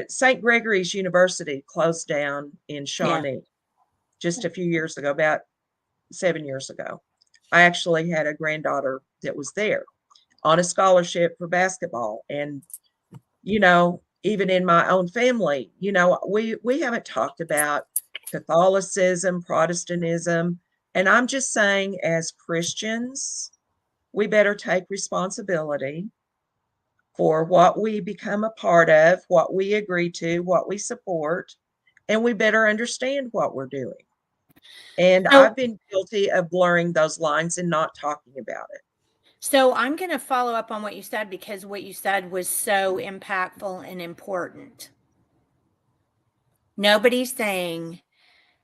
St. Gregory's University closed down in Shawnee just a few years ago, about 7 years ago. I actually had a granddaughter that was there on a scholarship for basketball. And, even in my own family, we haven't talked about Catholicism, Protestantism. And I'm just saying, as Christians, we better take responsibility for what we become a part of, what we agree to, what we support, and we better understand what we're doing. And I've been guilty of blurring those lines and not talking about it. So I'm going to follow up on what you said, because what you said was so impactful and important. Nobody's saying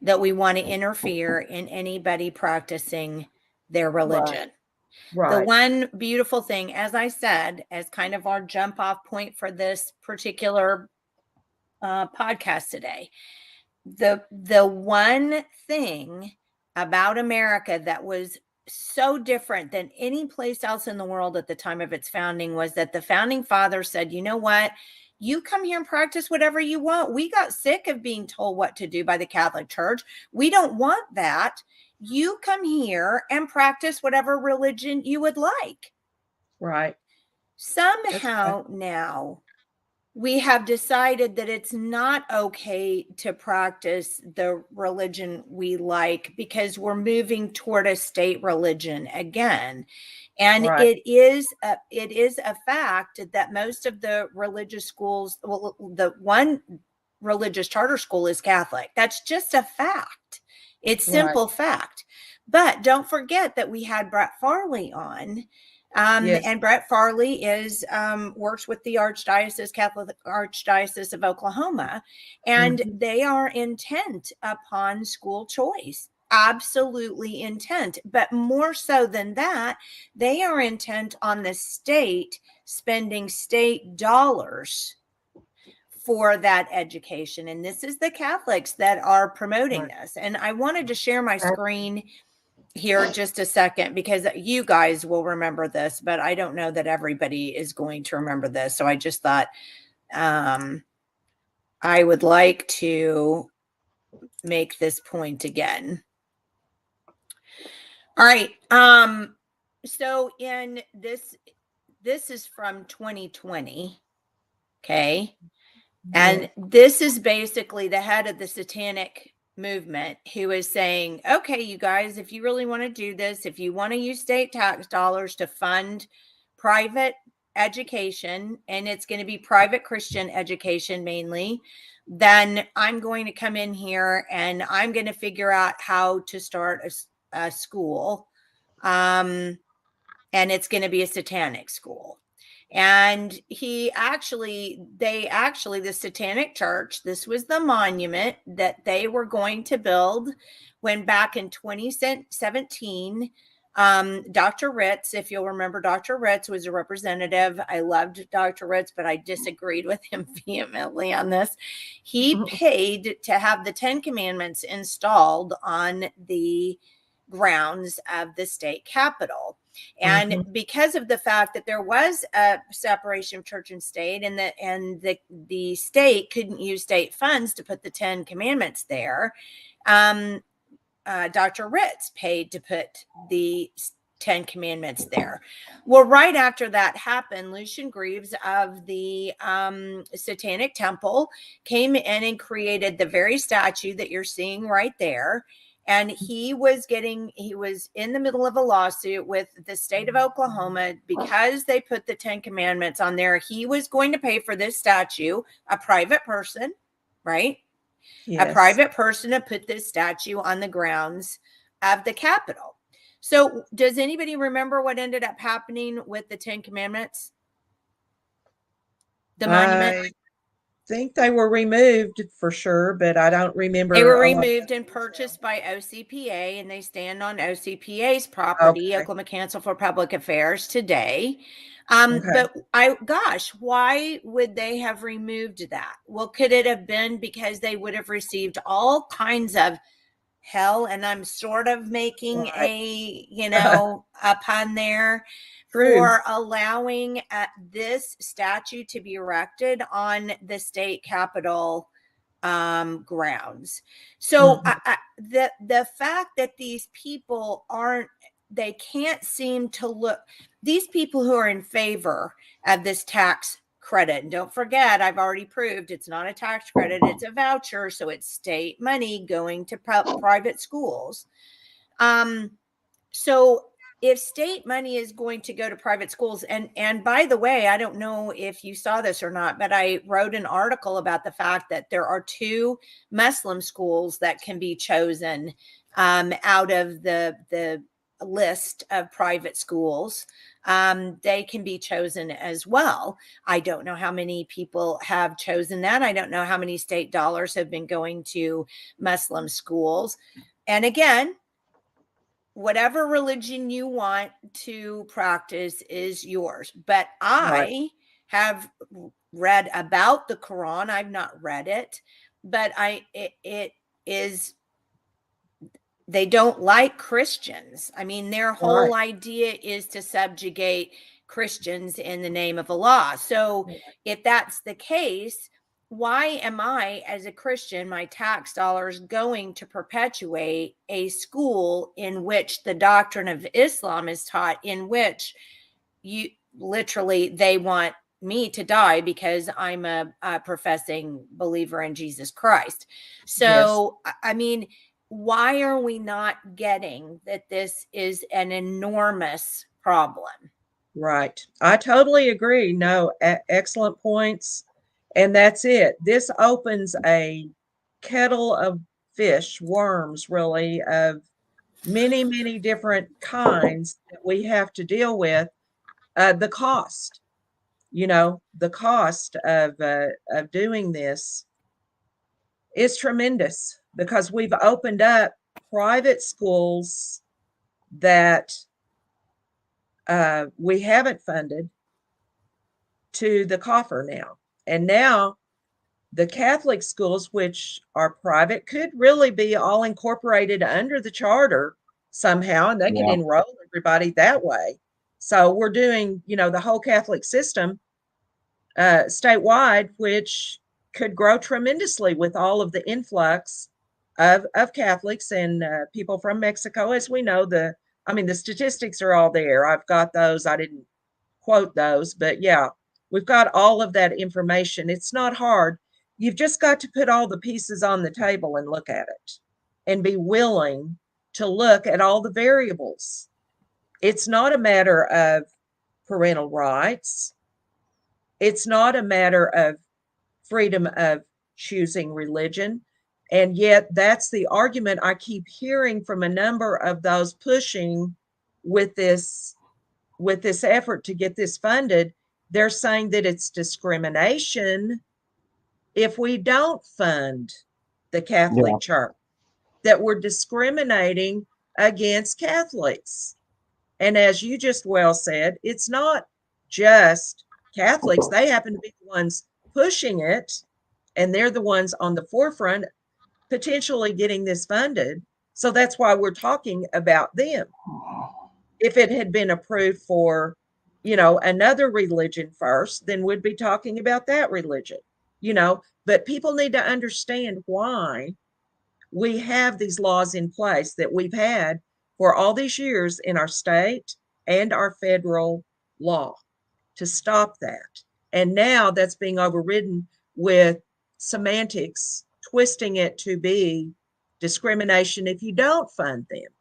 that we want to interfere in anybody practicing their religion. Right. The one beautiful thing, as I said, as kind of our jump off point for this particular podcast today, the one thing about America that was so different than any place else in the world at the time of its founding was that the founding fathers said, you know what? You come here and practice whatever you want. We got sick of being told what to do by the Catholic Church. We don't want that. You come here and practice whatever religion you would like. Right. Somehow now we have decided that it's not okay to practice the religion we like because we're moving toward a state religion again. And it is a fact that most of the religious schools, well, the one religious charter school is Catholic. That's just a fact. It's simple fact. But don't forget that we had Brett Farley on. Yes. And Brett Farley works with the Catholic Archdiocese of Oklahoma, and they are intent upon school choice. Absolutely intent. But more so than that, they are intent on the state spending state dollars for that education. And this is the Catholics that are promoting this. And I wanted to share my screen here just a second, because you guys will remember this, but I don't know that everybody is going to remember this. So I just thought I would like to make this point again. All right. So in this is from 2020. Okay. And this is basically the head of the Satanic movement who is saying, okay, you guys, if you really want to do this, if you want to use state tax dollars to fund private education, and it's going to be private Christian education mainly, then I'm going to come in here and I'm going to figure out how to start a school. And it's going to be a satanic school. And the Satanic Church, this was the monument that they were going to build when back in 2017, Dr. Ritz, if you'll remember, Dr. Ritz was a representative. I loved Dr. Ritz, but I disagreed with him vehemently on this. He paid to have the 10 Commandments installed on the grounds of the state capitol. And because of the fact that there was a separation of church and state, and the state couldn't use state funds to put the 10 Commandments there, Dr. Ritz paid to put the 10 Commandments there. Well, right after that happened, Lucian Greaves of the Satanic Temple came in and created the very statue that you're seeing right there. And he was in the middle of a lawsuit with the state of Oklahoma because they put the 10 Commandments on there. He was going to pay for this statue, a private person, right? Yes. A private person to put this statue on the grounds of the Capitol. So does anybody remember what ended up happening with the 10 Commandments? The monument? I think they were removed for sure, but I don't remember. They were removed and purchased by OCPA, and they stand on OCPA's property, Okay. Oklahoma Council for Public Affairs, today. Okay. But why would they have removed that? Well, could it have been because they would have received all kinds of hell? And I'm sort of making Right. a pun there. True. For allowing this statue to be erected on the state capitol grounds. So the fact that these people they can't seem to look, these people who are in favor of this tax credit, and don't forget, I've already proved it's not a tax credit, it's a voucher, so it's state money going to private schools. So if state money is going to go to private schools, and by the way, I don't know if you saw this or not, but I wrote an article about the fact that there are 2 Muslim schools that can be chosen out of the list of private schools. They can be chosen as well. I don't know how many people have chosen that. I don't know how many state dollars have been going to Muslim schools. And again, whatever religion you want to practice is yours. But I have read about the Quran. I've not read it, but it is, they don't like Christians. I mean, their whole idea is to subjugate Christians in the name of Allah. So if that's the case, why am I, as a Christian, my tax dollars going to perpetuate a school in which the doctrine of Islam is taught, in which they want me to die because I'm a professing believer in Jesus Christ? So, I mean, why are we not getting that this is an enormous problem? Right. I totally agree. No, excellent points. And that's it. This opens a kettle of fish, worms, really, of many, many different kinds that we have to deal with. The cost, the cost of doing this is tremendous, because we've opened up private schools that we haven't funded to the coffer now. And now the Catholic schools, which are private, could really be all incorporated under the charter somehow, and they could enroll everybody that way. So we're doing, the whole Catholic system statewide, which could grow tremendously with all of the influx of Catholics and people from Mexico. As we know, the statistics are all there. I've got those. I didn't quote those, but yeah, we've got all of that information. It's not hard. You've just got to put all the pieces on the table and look at it, and be willing to look at all the variables. It's not a matter of parental rights. It's not a matter of freedom of choosing religion. And yet that's the argument I keep hearing from a number of those pushing with this effort to get this funded, They're saying that it's discrimination if we don't fund the Yeah. Catholic Church, that we're discriminating against Catholics. And as you just well said, it's not just Catholics. They happen to be the ones pushing it, and they're the ones on the forefront potentially getting this funded. So that's why we're talking about them. If it had been approved for, another religion first, then we'd be talking about that religion, but people need to understand why we have these laws in place that we've had for all these years in our state and our federal law to stop that. And now that's being overridden with semantics, twisting it to be discrimination if you don't fund them.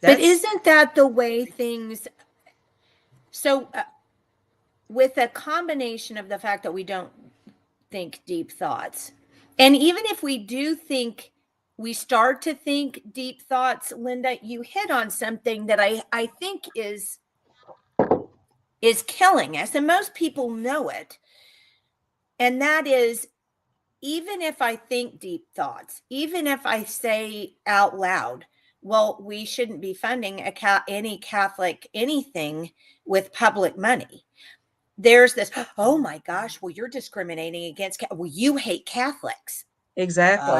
But isn't that the way things? So, with a combination of the fact that we don't think deep thoughts, and even if we do think, we start to think deep thoughts, Linda, you hit on something that I think is killing us, and most people know it. And that is, even if I think deep thoughts, even if I say out loud, well, we shouldn't be funding any Catholic anything with public money. There's this, oh my gosh, well, you're discriminating against, well, you hate Catholics. Exactly.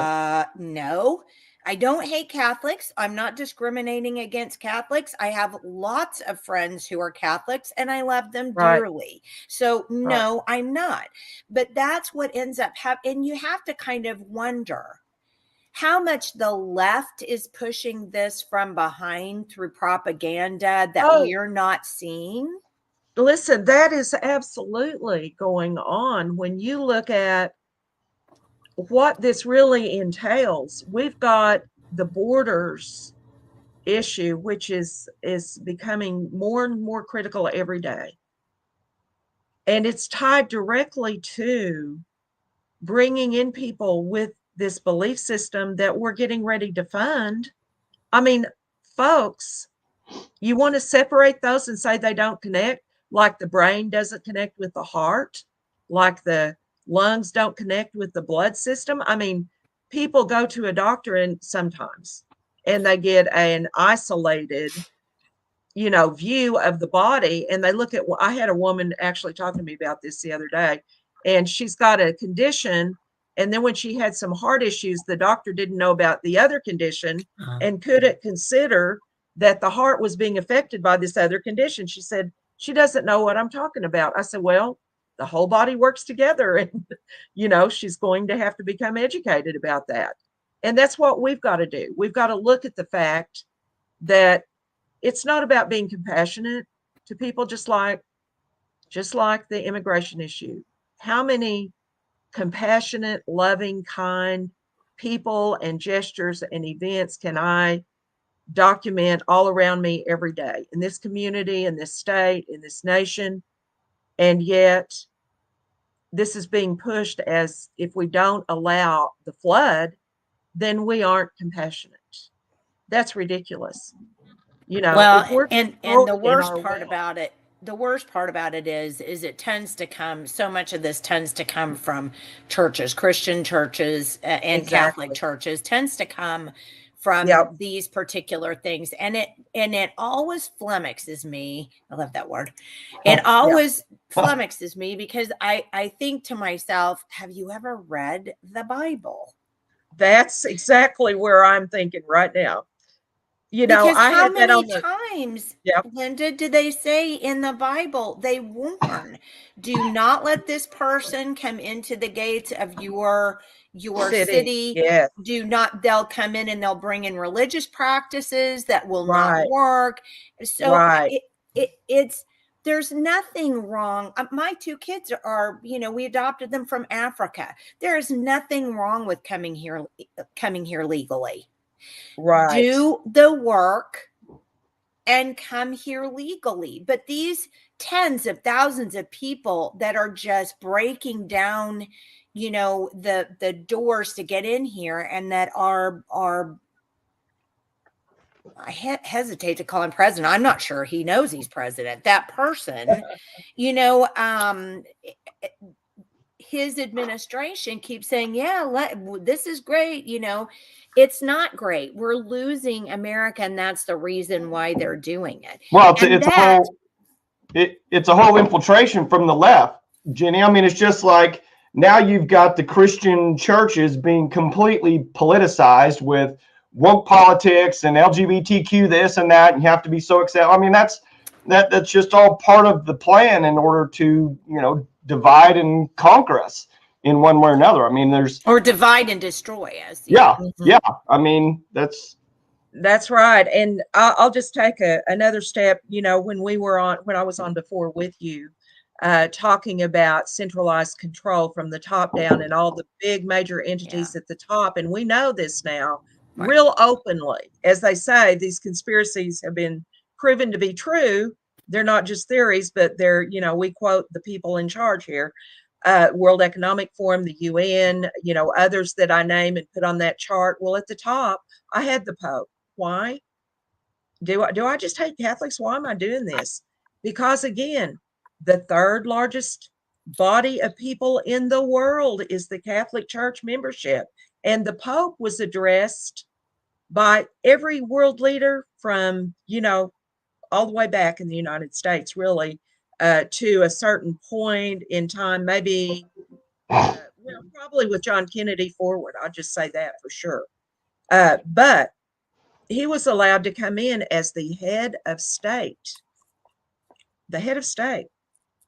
No, I don't hate Catholics. I'm not discriminating against Catholics. I have lots of friends who are Catholics and I love them dearly. So no, I'm not. But that's what ends up happening. And you have to kind of wonder how much the left is pushing this from behind through propaganda that we're not seeing. Listen, that is absolutely going on. When you look at what this really entails, we've got the borders issue, which is becoming more and more critical every day. And it's tied directly to bringing in people with this belief system that we're getting ready to fund. I mean, folks, you want to separate those and say they don't connect, like the brain doesn't connect with the heart, like the lungs don't connect with the blood system. I mean, people go to a doctor and sometimes, and they get an isolated, view of the body. And they look at, I had a woman actually talking to me about this the other day, and she's got a condition. And then when she had some heart issues, the doctor didn't know about the other condition and couldn't consider that the heart was being affected by this other condition. She said, she doesn't know what I'm talking about. I said, well, the whole body works together. And, she's going to have to become educated about that. And that's what we've got to do. We've got to look at the fact that it's not about being compassionate to people, just like the immigration issue. How many compassionate, loving, kind people and gestures and events can I document all around me every day in this community, in this state, in this nation? And yet this is being pushed as if we don't allow the flood, then we aren't compassionate. That's ridiculous. Well, if we're and the worst part about it, is it tends to come, so much of this tends to come from churches, Christian churches, and Catholic churches, tends to come from these particular things. And it always flummoxes me. I love that word. It always flummoxes me because I think to myself, have you ever read the Bible? That's exactly where I'm thinking right now. Because I how had that many on times, Linda, do they say in the Bible, they warn, do not let this person come into the gates of your city. Yes. Do not, they'll come in and they'll bring in religious practices that will Right. not work. So Right. it's, there's nothing wrong. My two kids are, we adopted them from Africa. There is nothing wrong with coming here legally. Right. Do the work and come here legally. But these tens of thousands of people that are just breaking down, the doors to get in here, and that are I hesitate to call him president. I'm not sure he knows he's president. That person, you know, his administration keeps saying, yeah, this is great. You know, it's not great. We're losing America, and that's the reason why they're doing it. Well, And it's a whole infiltration from the left, Jenny. I mean, it's just like now you've got the Christian churches being completely politicized with woke politics and LGBTQ this and that, and you have to be so excited. I mean, that's just all part of the plan in order to, divide and conquer us in one way or another. I mean, or divide and destroy us. Yeah. I mean, That's right. And I'll just take another step. When I was on before with you, talking about centralized control from the top down and all the big major entities at the top. And we know this now real openly. As they say, these conspiracies have been proven to be true. They're not just theories, but they're, we quote the people in charge here. World Economic Forum, the UN, others that I name and put on that chart. Well, at the top, I had the Pope. Why? Do I just hate Catholics? Why am I doing this? Because again, the third largest body of people in the world is the Catholic Church membership. And the Pope was addressed by every world leader from, all the way back in the United States, really, to a certain point in time, maybe, probably with John Kennedy forward. I'll just say that for sure. But he was allowed to come in as the head of state. The head of state.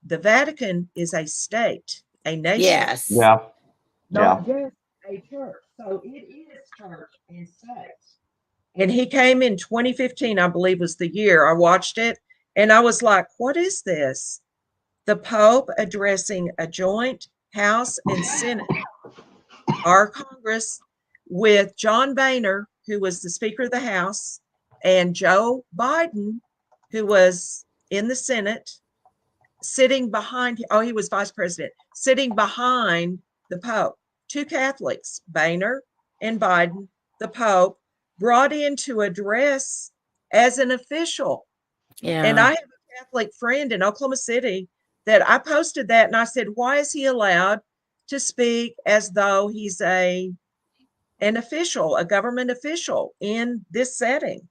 The Vatican is a state, a nation. Yes. Yeah. Not just a church. So it is church and state. And he came in 2015, I believe was the year. I watched it and I was like, what is this? The Pope addressing a joint House and Senate, our Congress, with John Boehner, who was the Speaker of the House, and Joe Biden, who was in the Senate, sitting behind, he was vice president, sitting behind the Pope. Two Catholics, Boehner and Biden, the Pope, brought in to address as an official. Yeah. And I have a Catholic friend in Oklahoma City that I posted that and I said, why is he allowed to speak as though he's an official, a government official in this setting?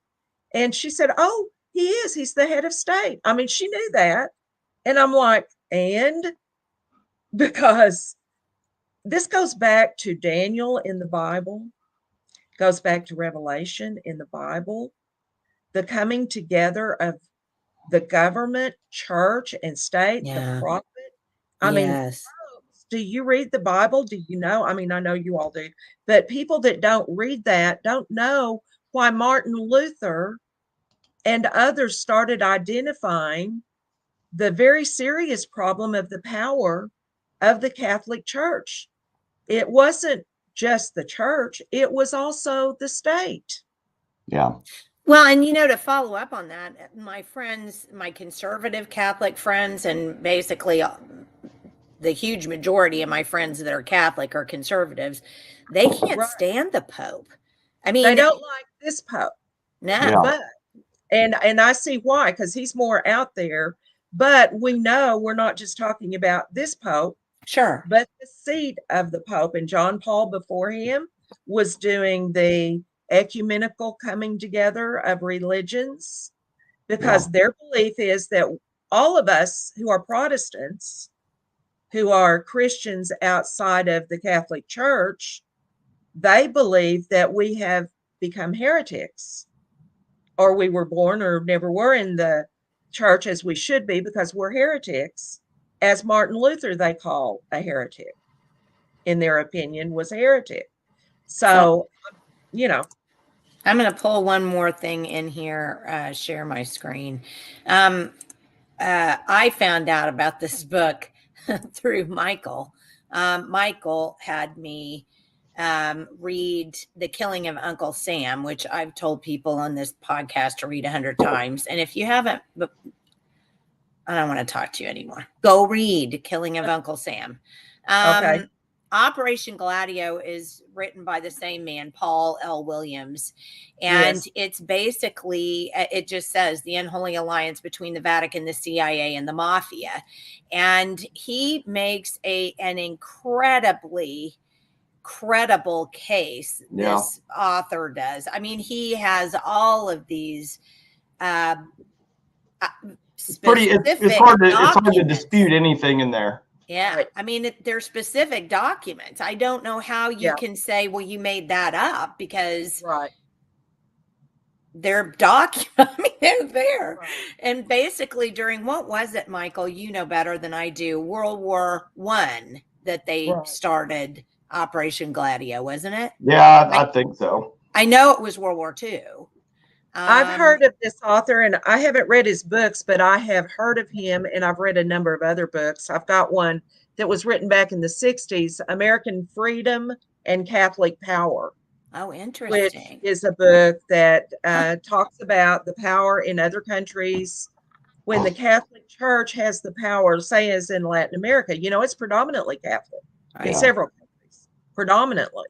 And she said, oh, he is. He's the head of state. I mean, she knew that. And I'm like, and because this goes back to Daniel in the Bible, goes back to Revelation in the Bible, the coming together of the government, church, and state, the prophet. I mean, do you read the Bible? Do you know? I mean, I know you all do, but people that don't read that don't know why Martin Luther and others started identifying the very serious problem of the power of the Catholic Church. It wasn't just the church, it was also the state. Yeah. Well, and to follow up on that, my friends, my conservative Catholic friends, and basically the huge majority of my friends that are Catholic are conservatives, they can't stand the Pope. I mean, they don't like this Pope. No. But and I see why, because he's more out there. But we know we're not just talking about this Pope. Sure. But the seat of the Pope, and John Paul before him was doing the ecumenical coming together of religions, because their belief is that all of us who are Protestants, who are Christians outside of the Catholic Church, they believe that we have become heretics, or we were born or never were in the church as we should be because we're heretics, as Martin Luther they call a heretic, in their opinion, was a heretic. So I'm going to pull one more thing in here, share my screen. I found out about this book through Michael. Michael had me read The Killing of Uncle Sam, which I've told people on this podcast to read 100 times. And if you haven't, I don't want to talk to you anymore. Go read Killing of Uncle Sam. Okay. Operation Gladio is written by the same man, Paul L. Williams. And Yes. it's basically, it just says the unholy alliance between the Vatican, the CIA, and the mafia. And he makes an incredibly credible case. Yeah. This author does. I mean, he has all of these specific it's hard to documents. dispute anything in there. Yeah. Right. I mean, they're specific documents. I don't know how you Yeah. can say, well, you made that up, because Right. they're documents. I mean, they're there. Right. And basically during, what was it, Michael? You know better than I do. World War I that they Right. started Operation Gladio, wasn't it? Yeah, I think so. I know it was World War II. I've heard of this author, and I haven't read his books, but I have heard of him, and I've read a number of other books. I've got one that was written back in the 60s, American Freedom and Catholic Power. Oh, Which interesting. is a book that talks about the power in other countries when the Catholic Church has the power, say as in Latin America. It's predominantly Catholic in Right. several countries, predominantly.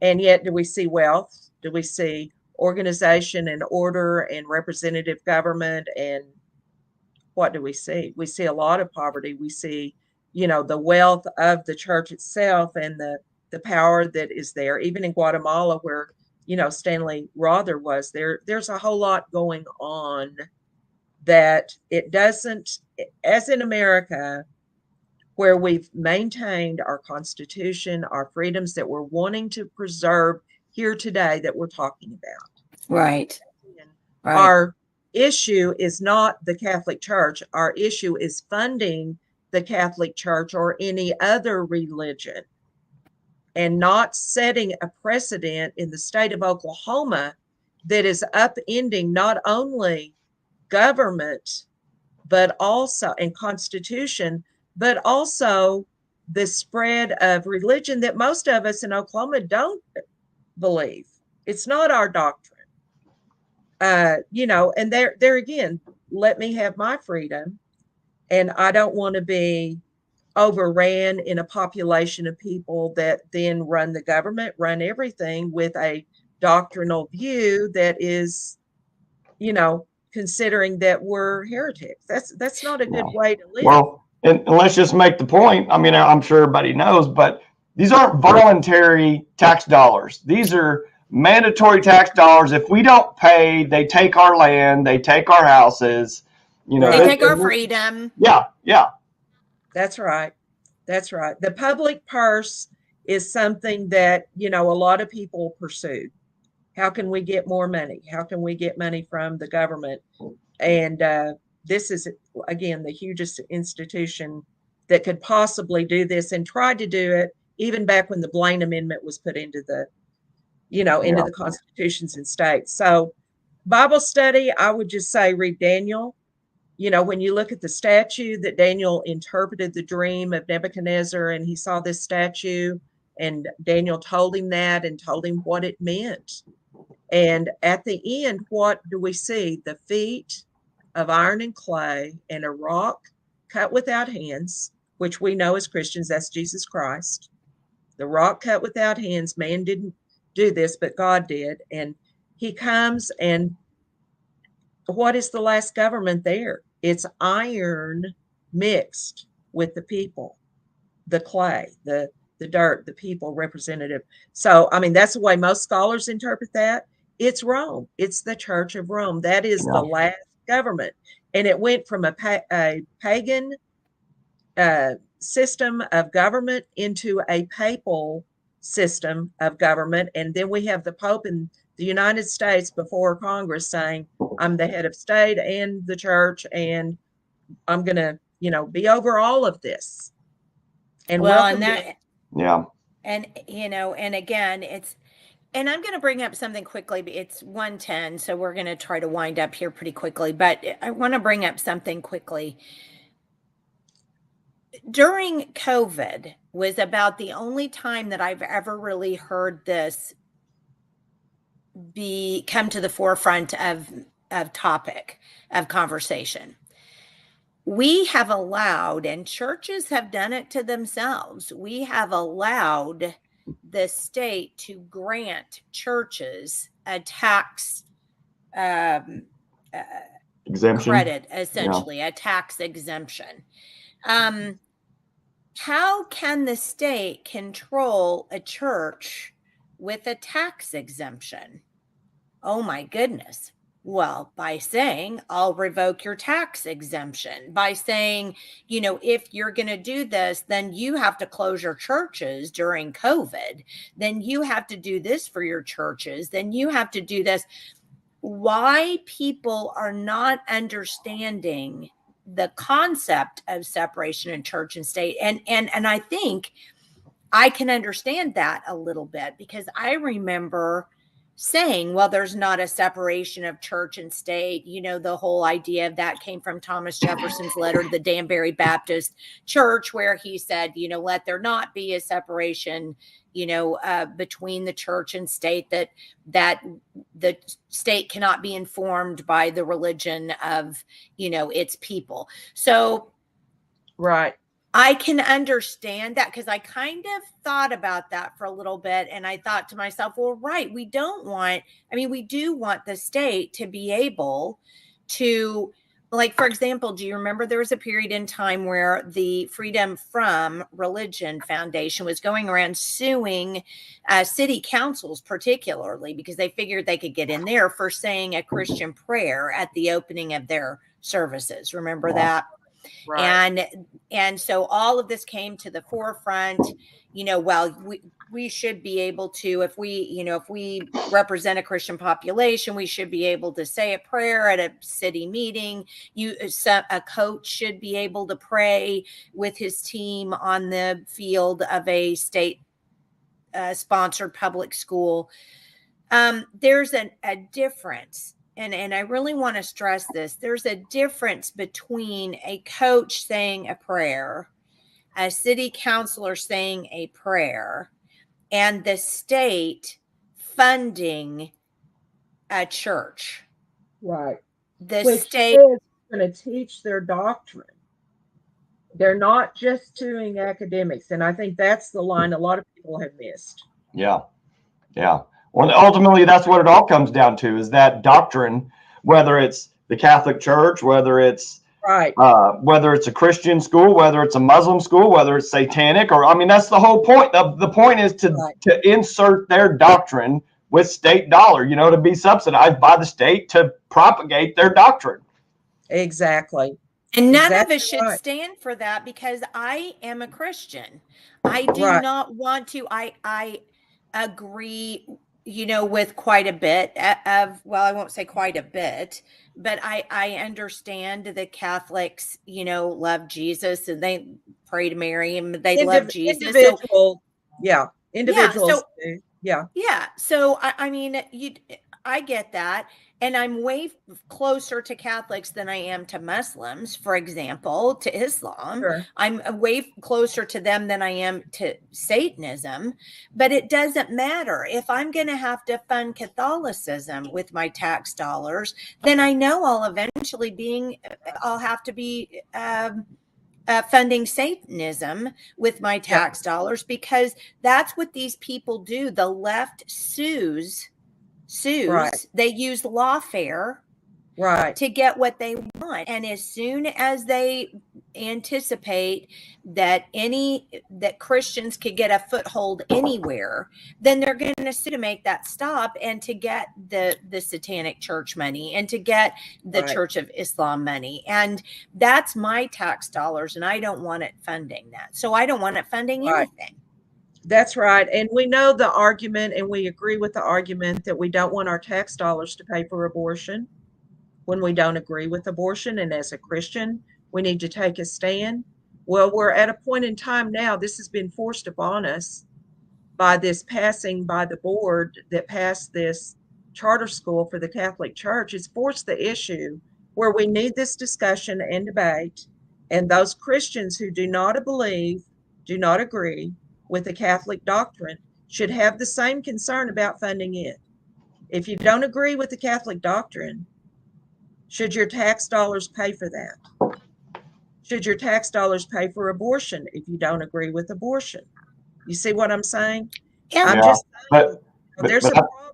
And yet, do we see wealth? Do we see organization and order and representative government? And what do we see? We see a lot of poverty. We see, the wealth of the church itself and the power that is there. Even in Guatemala, where Stanley Rother was there, there's a whole lot going on that it doesn't, as in America, where we've maintained our Constitution, our freedoms that we're wanting to preserve here today that we're talking about. Right. Right. Our issue is not the Catholic Church. Our issue is funding the Catholic Church or any other religion, and not setting a precedent in the state of Oklahoma that is upending not only government, but also, and constitution, but also the spread of religion that most of us in Oklahoma don't believe. It's not our doctrine. And there again, let me have my freedom. And I don't want to be overran in a population of people that then run the government, run everything with a doctrinal view that is, considering that we're heretics. That's not a good way to live. Well, and let's just make the point. I mean, I'm sure everybody knows, but these aren't voluntary tax dollars. These are mandatory tax dollars. If we don't pay, they take our land, they take our houses. They take our freedom. Yeah, yeah. That's right. That's right. The public purse is something that, a lot of people pursue. How can we get more money? How can we get money from the government? And this is, again, the hugest institution that could possibly do this, and tried to do it even back when the Blaine Amendment was put into the, into the constitutions and states. So Bible study, I would just say read Daniel. When you look at the statue that Daniel interpreted the dream of Nebuchadnezzar, and he saw this statue, and Daniel told him that and told him what it meant. And at the end, what do we see? The feet of iron and clay, and a rock cut without hands, which we know as Christians, that's Jesus Christ. The rock cut without hands, man didn't do this, but God did. And he comes, and what is the last government there? It's iron mixed with the people, the clay, the dirt, the people representative. So, I mean, that's the way most scholars interpret that. It's Rome. It's the Church of Rome. That is the last government. And it went from a pagan system of government into a papal system of government. And then we have the Pope in the United States before Congress saying, I'm the head of state and the church, and I'm going to, be over all of this. And and again, and I'm going to bring up something quickly. It's 1:10, so we're going to try to wind up here pretty quickly, but I want to bring up something quickly. During COVID was about the only time that I've ever really heard this come to the forefront of topic of conversation. we have allowed, and churches have done it to themselves, we have allowed the state to grant churches a tax Exemption. credit, essentially, a tax exemption. How can the state control a church with a tax exemption? Oh my goodness. Well, by saying, I'll revoke your tax exemption, by saying, if you're going to do this, then you have to close your churches during COVID. Then you have to do this for your churches. Then you have to do this. Why people are not understanding the concept of separation in church and state. And I think I can understand that a little bit, because I remember saying, well, there's not a separation of church and state. The whole idea of that came from Thomas Jefferson's letter to the Danbury Baptist Church, where he said, let there not be a separation, between the church and state, that the state cannot be informed by the religion of, its people. So, right. I can understand that, because I kind of thought about that for a little bit, and I thought to myself, well, right, we do want the state to be able to, like, for example, do you remember there was a period in time where the Freedom from Religion Foundation was going around suing city councils, particularly because they figured they could get in there for saying a Christian prayer at the opening of their services. Remember that? Right. And so all of this came to the forefront. We should be able to, if we represent a Christian population, we should be able to say a prayer at a city meeting. A coach should be able to pray with his team on the field of a state sponsored public school. There's a difference. And I really want to stress this. There's a difference between a coach saying a prayer, a city councilor saying a prayer, and the state funding a church. Right. The Which state is going to teach their doctrine. They're not just doing academics. And I think that's the line a lot of people have missed. Yeah. Yeah. Well, ultimately, that's what it all comes down to, is that doctrine, whether it's the Catholic Church, whether it's right, whether it's a Christian school, whether it's a Muslim school, whether it's satanic, that's the whole point. The point is to insert their doctrine with state dollar, to be subsidized by the state to propagate their doctrine. Exactly. And none of us should stand for that, because I am a Christian. I do not want to. I agree, with quite a bit of, well, I won't say quite a bit, but I understand the Catholics, love Jesus, and they pray to Mary, and they love Jesus. Individuals. Yeah. So I get that. And I'm way closer to Catholics than I am to Muslims, for example, to Islam. Sure. I'm way closer to them than I am to Satanism. But it doesn't matter. If I'm going to have to fund Catholicism with my tax dollars, then I know I'll have to be funding Satanism with my tax dollars, because that's what these people do. The left sues. They use lawfare to get what they want. And as soon as they anticipate that Christians could get a foothold anywhere, then they're going to sue to make that stop, and to get the satanic church money, and to get the Church of Islam money. And that's my tax dollars, and I don't want it funding that. So I don't want it funding anything. That's right. And we know the argument, and we agree with the argument that we don't want our tax dollars to pay for abortion when we don't agree with abortion. And as a Christian, we need to take a stand. Well, we're at a point in time now, this has been forced upon us by this passing by the board that passed this charter school for the Catholic Church. It's forced the issue where we need this discussion and debate. And those Christians who do not agree with the Catholic doctrine should have the same concern about funding it. If you don't agree with the Catholic doctrine, should your tax dollars pay for that? Should your tax dollars pay for abortion if you don't agree with abortion? You see what I'm saying? Yeah. I'm Yeah. just saying, But there's but a problem.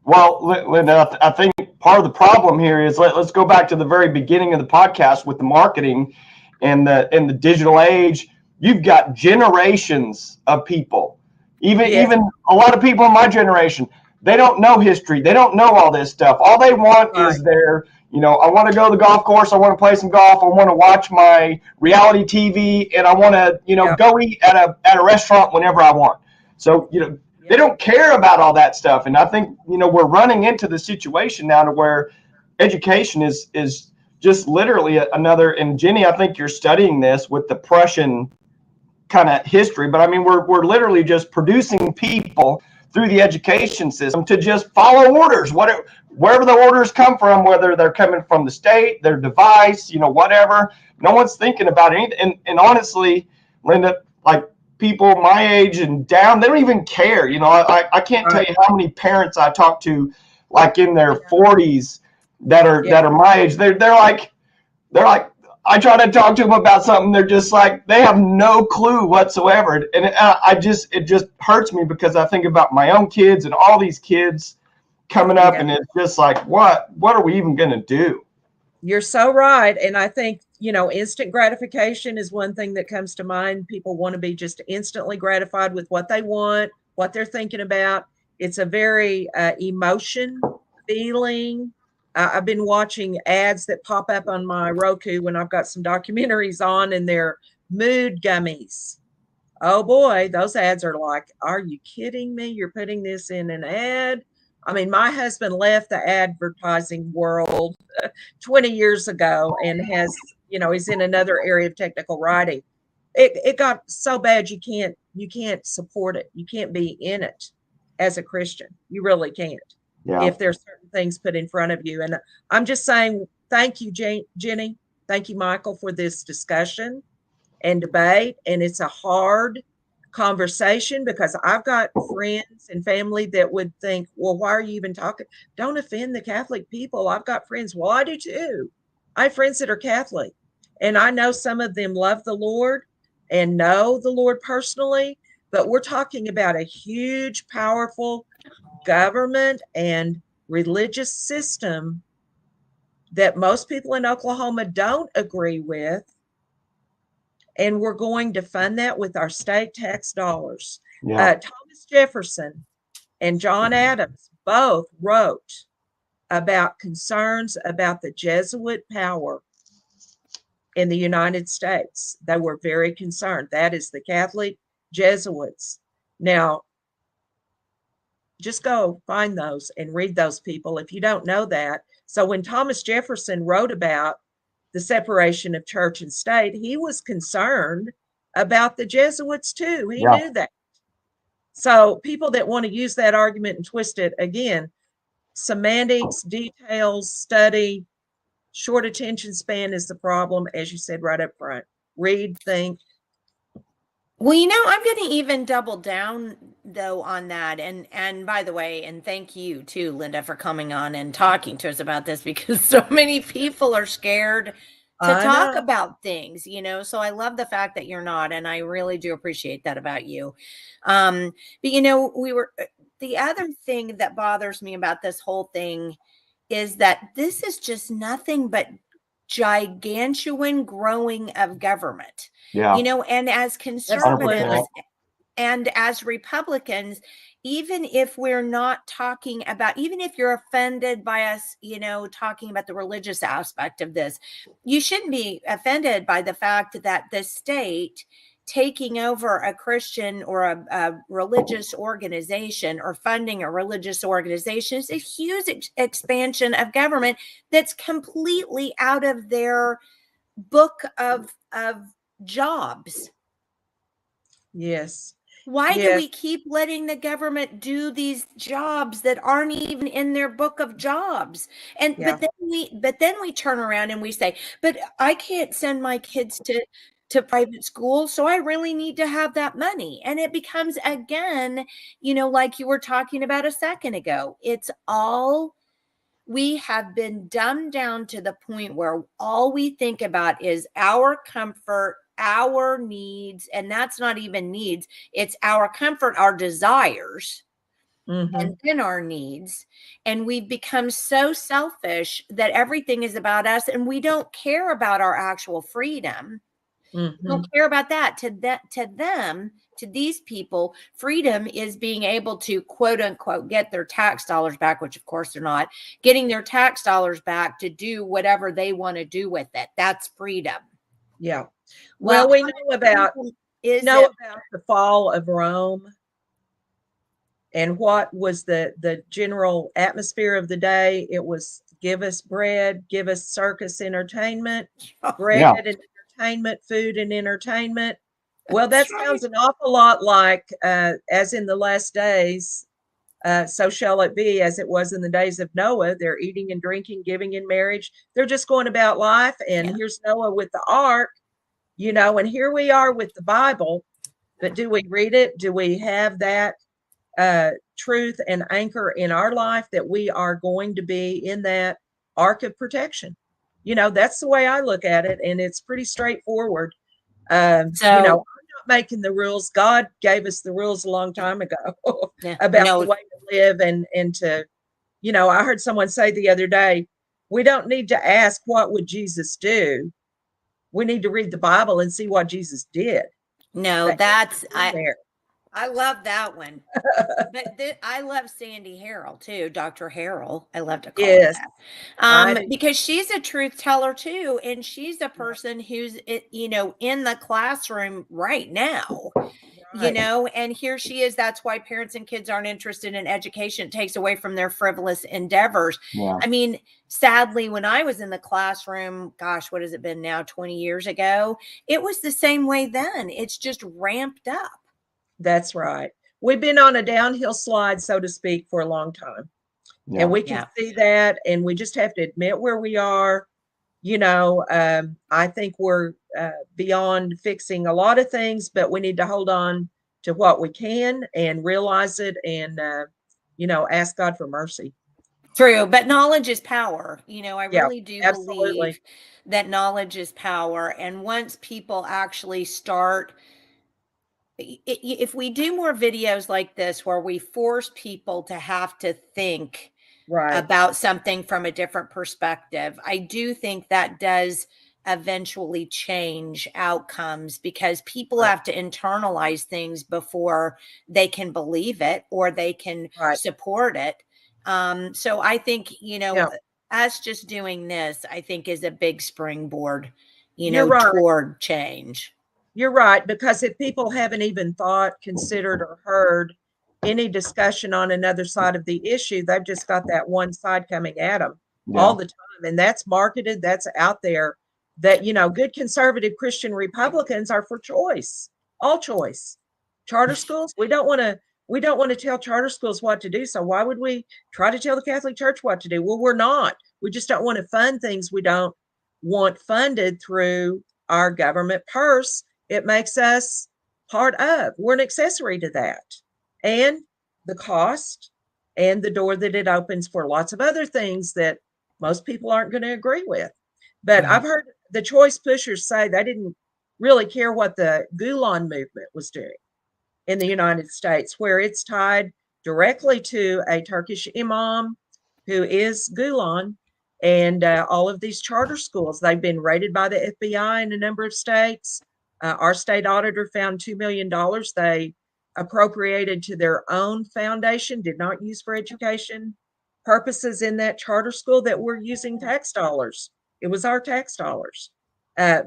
well, Linda, I think part of the problem here is let's go back to the very beginning of the podcast with the marketing and the digital age. You've got generations of people, Yes. even a lot of people in my generation. They don't know history. They don't know all this stuff. All they want Right. is I want to go to the golf course. I want to play some golf. I want to watch my reality TV, and I want to, Yep. go eat at a restaurant whenever I want. So, they don't care about all that stuff. And I think, we're running into the situation now to where education is just literally another, and Jenny, I think you're studying this with the Prussian kind of history, but I mean, we're literally just producing people through the education system to just follow orders, wherever the orders come from, whether they're coming from the state, their device, whatever. No one's thinking about anything. And honestly, Linda, like, people my age and down, they don't even care. I can't tell you how many parents I talk to, like in their 40s, that are my age. They're like, I try to talk to them about something. They're just like, they have no clue whatsoever. And it just hurts me because I think about my own kids and all these kids coming up, and it's just like, what are we even going to do? You're so right. And I think, instant gratification is one thing that comes to mind. People want to be just instantly gratified with what they want, what they're thinking about. It's a very emotion, feeling. I've been watching ads that pop up on my Roku when I've got some documentaries on, and they're mood gummies. Oh boy, those ads are like, are you kidding me? You're putting this in an ad? I mean, my husband left the advertising world 20 years ago and he's in another area of technical writing. It got so bad you can't support it. You can't be in it as a Christian. You really can't. Yeah. If there's certain things put in front of you. And I'm just saying, thank you, Jenny. Thank you, Michael, for this discussion and debate. And it's a hard conversation because I've got friends and family that would think, well, why are you even talking? Don't offend the Catholic people. I've got friends. Well, I do too. I have friends that are Catholic, and I know some of them love the Lord and know the Lord personally, but we're talking about a huge, powerful government and religious system that most people in Oklahoma don't agree with. And we're going to fund that with our state tax dollars. Yeah. Thomas Jefferson and John Adams both wrote about concerns about the Jesuit power in the United States. They were very concerned. That is the Catholic Jesuits. Now, just go find those and read those people if you don't know that. So when Thomas Jefferson wrote about the separation of church and state, he was concerned about the Jesuits too. He knew that. So people that want to use that argument and twist it, again, semantics, details, study, short attention span is the problem, as you said right up front. Read, think. Well, I'm going to even double down though on that. And by the way, and thank you too, Linda, for coming on and talking to us about this, because so many people are scared to talk about things, so I love the fact that you're not, and I really do appreciate that about you. But the other thing that bothers me about this whole thing is that this is just nothing but gigantuan growing of government. Yeah. And as conservatives 100%. and as Republicans, even if we're not talking about, even if you're offended by us, talking about the religious aspect of this, you shouldn't be offended by the fact that the state taking over a Christian or a religious organization or funding a religious organization is a huge expansion of government that's completely out of their book of jobs. Yes. Why do we keep letting the government do these jobs that aren't even in their book of jobs? And but then we turn around and we say, but I can't send my kids to private school, so I really need to have that money. And it becomes, again, like you were talking about a second ago, it's all We have been dumbed down to the point where all we think about is our comfort, our needs, and that's not even needs. It's our comfort, our desires, and then our needs. And we've become so selfish that everything is about us and we don't care about our actual freedom. Don't care about that. To these people, freedom is being able to quote unquote get their tax dollars back, which of course they're not getting their tax dollars back to do whatever they want to do with it. That's freedom. Yeah. Well, we know about the fall of Rome and what was the general atmosphere of the day. It was give us bread, give us circus entertainment, bread and entertainment, food and entertainment. Well, that sounds an awful lot like as in the last days, so shall it be as it was in the days of Noah. They're eating and drinking, giving in marriage. They're just going about life. And here's Noah with the ark, and here we are with the Bible. But do we read it? Do we have that truth and anchor in our life that we are going to be in that ark of protection? That's the way I look at it. And it's pretty straightforward. I'm not making the rules. God gave us the rules a long time ago about the way to live and to, I heard someone say the other day, we don't need to ask what would Jesus do. We need to read the Bible and see what Jesus did. No, I love that one. But I love Sandy Harrell too, Dr. Harrell. I love to call her that. Because she's a truth teller too, and she's a person who's in the classroom right now. And here she is. That's why parents and kids aren't interested in education. It takes away from their frivolous endeavors. Yeah. I mean, sadly, when I was in the classroom, gosh, what has it been now? 20 years ago, it was the same way then. It's just ramped up. That's right. We've been on a downhill slide, so to speak, for a long time. Yeah. And we can see that, and we just have to admit where we are. I think we're beyond fixing a lot of things, but we need to hold on to what we can and realize it and, ask God for mercy. True, but knowledge is power. I really do believe that knowledge is power. And once people actually start, if we do more videos like this where we force people to have to think about something from a different perspective, I do think that does eventually change outcomes because people have to internalize things before they can believe it or they can support it. So I think, us just doing this, I think is a big springboard, toward change. You're right, because if people haven't even thought, considered, or heard any discussion on another side of the issue, they've just got that one side coming at them all the time. And that's marketed, that's out there, that, good conservative Christian Republicans are for choice, all choice. Charter schools, we don't want to tell charter schools what to do. So why would we try to tell the Catholic Church what to do? Well, we're not. We just don't want to fund things we don't want funded through our government purse. It makes us part of. We're an accessory to that. And the cost and the door that it opens for lots of other things that most people aren't going to agree with. But I've heard the choice pushers say they didn't really care what the Gulen movement was doing in the United States, where it's tied directly to a Turkish imam who is Gulen. And all of these charter schools, they've been raided by the FBI in a number of states. Our state auditor found $2 million they appropriated to their own foundation, did not use for education purposes in that charter school that we're using tax dollars. It was our tax dollars. But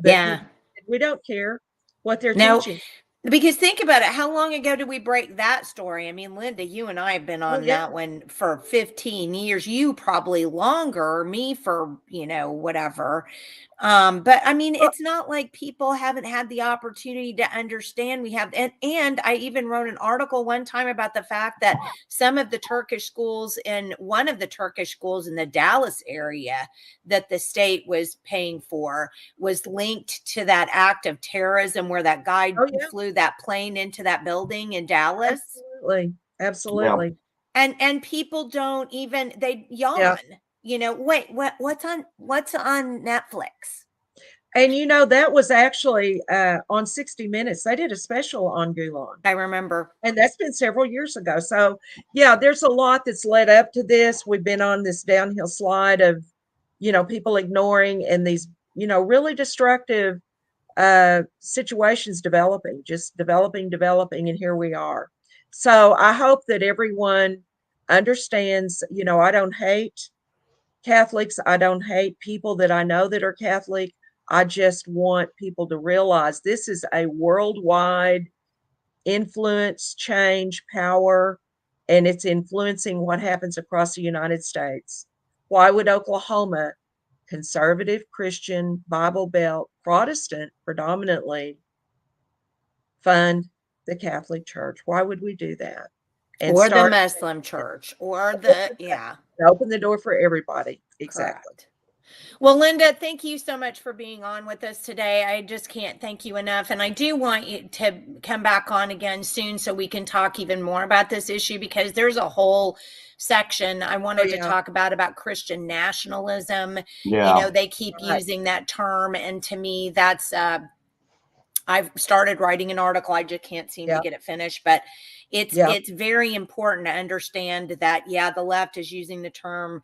we don't care what they're teaching. Because think about it. How long ago did we break that story? I mean, Linda, you and I have been on that one for 15 years. You probably longer, me for, whatever. But I mean, it's not like people haven't had the opportunity to understand. We have, and I even wrote an article one time about the fact that some of the Turkish schools one of the Turkish schools in the Dallas area that the state was paying for was linked to that act of terrorism where that guy flew that plane into that building in Dallas. Absolutely. And people don't even, they yawn. wait, what's on Netflix? And that was actually on 60 Minutes. They did a special on Gulen. I remember. And that's been several years ago. So, yeah, there's a lot that's led up to this. We've been on this downhill slide of, people ignoring and these, really destructive situations developing, just developing, and here we are. So I hope that everyone understands, I don't hate Catholics. I don't hate people that I know that are Catholic. I just want people to realize this is a worldwide influence, change, power, and it's influencing what happens across the United States. Why would Oklahoma, conservative, Christian, Bible Belt, Protestant predominantly, fund the Catholic Church? Why would we do that? And or the Muslim church, or open the door for everybody. Exactly. Correct. Well, Linda, thank you so much for being on with us today. I just can't thank you enough. And I do want you to come back on again soon so we can talk even more about this issue, because there's a whole section I wanted to talk about Christian nationalism. Yeah. They keep using that term. And to me, that's, I've started writing an article. I just can't seem to get it finished, but it's very important to understand that, the left is using the term,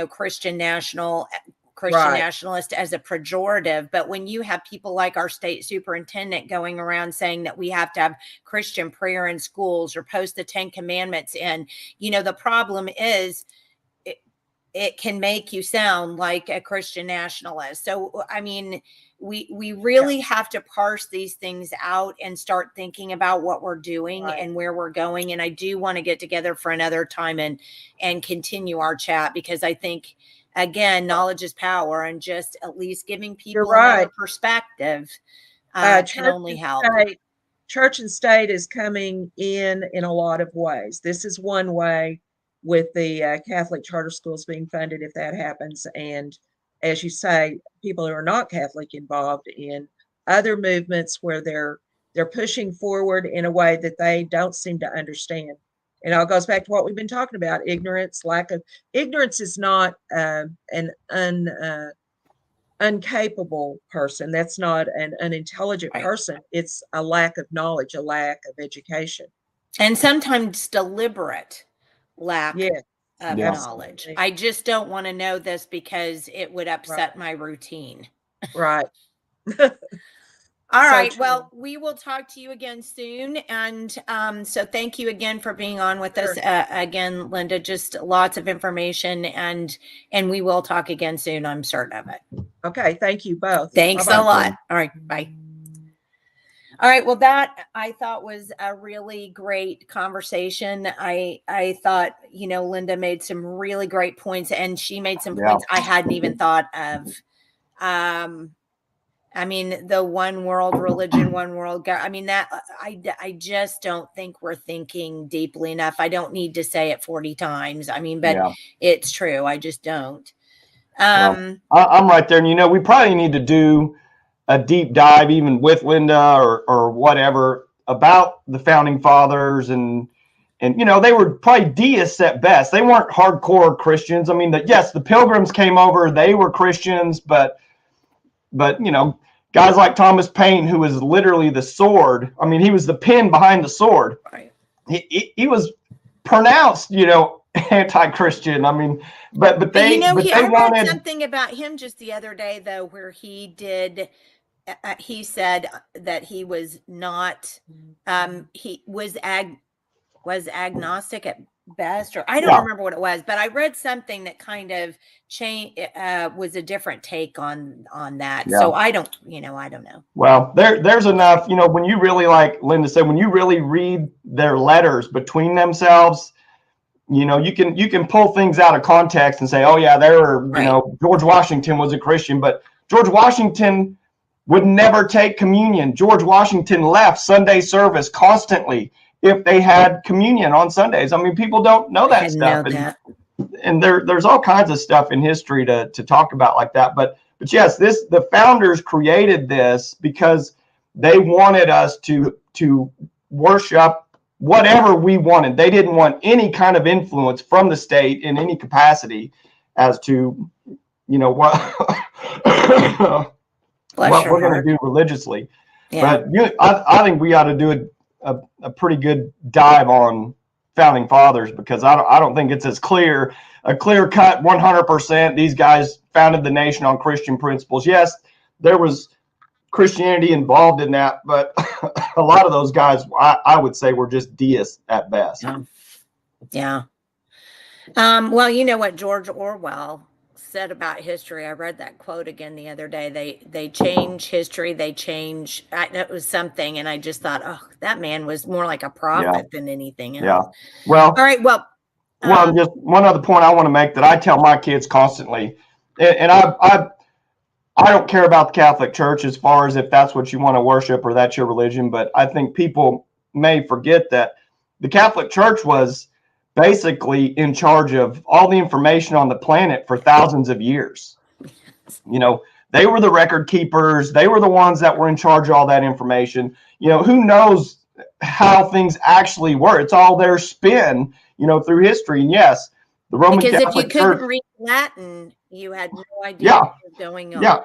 Christian nationalist as a pejorative. But when you have people like our state superintendent going around saying that we have to have Christian prayer in schools or post the 10 Commandments in, the problem is it can make you sound like a Christian nationalist. So, I mean, we really have to parse these things out and start thinking about what we're doing and where we're going. And I do want to get together for another time and continue our chat, because I think, again, knowledge is power, and just at least giving people another perspective can only help. Church and state is coming in a lot of ways. This is one way, with the Catholic charter schools being funded, if that happens. And as you say, people who are not Catholic involved in other movements where they're pushing forward in a way that they don't seem to understand. And it all goes back to what we've been talking about: ignorance. Ignorance is not an uncapable person. That's not an unintelligent person. It's a lack of knowledge, a lack of education, and sometimes deliberate lack of knowledge. I just don't want to know this because it would upset my routine. Right. All right. Well, we will talk to you again soon. And so thank you again for being on with us. Again, Linda, just lots of information, and we will talk again soon. I'm certain of it. Okay. Thank you both. Thanks a lot. All right. Bye. All right. Well, that I thought was a really great conversation. I thought, Linda made some really great points, and she made some points I hadn't even thought of. I mean, the one world religion, one world God. I mean, that I just don't think we're thinking deeply enough. I don't need to say it 40 times. I mean, but it's true. I just don't. I'm right there. And, we probably need to do a deep dive, even with Linda or whatever, about the founding fathers. And they were probably deists at best. They weren't hardcore Christians. I mean, yes, the Pilgrims came over. They were Christians, but guys like Thomas Paine, who was literally the sword. I mean, he was the pen behind the sword. Right. He was pronounced, anti-Christian. I mean, but they. I read something about him just the other day, though, where he did. He said that he was not. He was agnostic at best, or I don't remember what it was, but I read something that kind of was a different take on that. So I don't know. Well, there's enough, when you really, like Linda said, when you really read their letters between themselves, you can pull things out of context and say, oh yeah, George Washington was a Christian, but George Washington would never take communion. George Washington left Sunday service constantly if they had communion on Sundays. I mean, people don't know that stuff. And there's all kinds of stuff in history to talk about like that. But yes, the founders created this because they wanted us to worship whatever we wanted. They didn't want any kind of influence from the state in any capacity. as to, what Bless what your we're going heart. to do religiously. Yeah. But I think we ought to do a pretty good dive on founding fathers, because I don't think it's a clear cut 100%. These guys founded the nation on Christian principles. Yes, there was Christianity involved in that, but a lot of those guys, I would say, were just deists at best. Yeah. Yeah. Well, you know what George Orwell said about history. I read that quote again the other day. They change history. They change. It was something, and I just thought, oh, that man was more like a prophet than anything else. Yeah. Well, all right. Well, just one other point I want to make that I tell my kids constantly, and I don't care about the Catholic Church as far as if that's what you want to worship or that's your religion, but I think people may forget that the Catholic Church was basically in charge of all the information on the planet for thousands of years. They were the record keepers. They were the ones that were in charge of all that information. Who knows how things actually were? It's all their spin, through history. And yes, the Roman because if you Catholic couldn't Church, read Latin, you had no idea what was going on. yeah.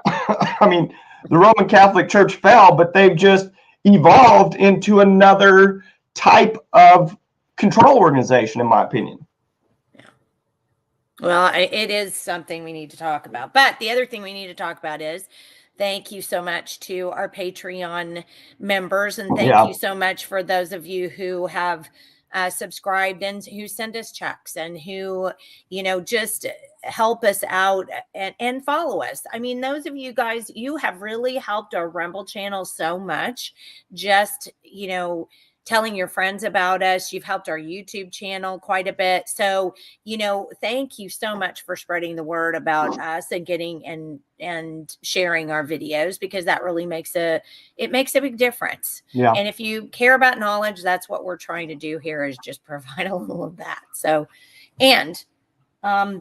I mean, the Roman Catholic Church fell, but they've just evolved into another type of control organization, in my opinion. Yeah. Well, it is something we need to talk about. But the other thing we need to talk about is thank you so much to our Patreon members. And thank you so much for those of you who have subscribed and who send us checks and who, just help us out and follow us. I mean, those of you guys, you have really helped our Rumble channel so much. Just, telling your friends about us. You've helped our YouTube channel quite a bit. So, thank you so much for spreading the word about us and getting and sharing our videos, because that really makes a big difference. Yeah. And if you care about knowledge, that's what we're trying to do here, is just provide a little of that. So, and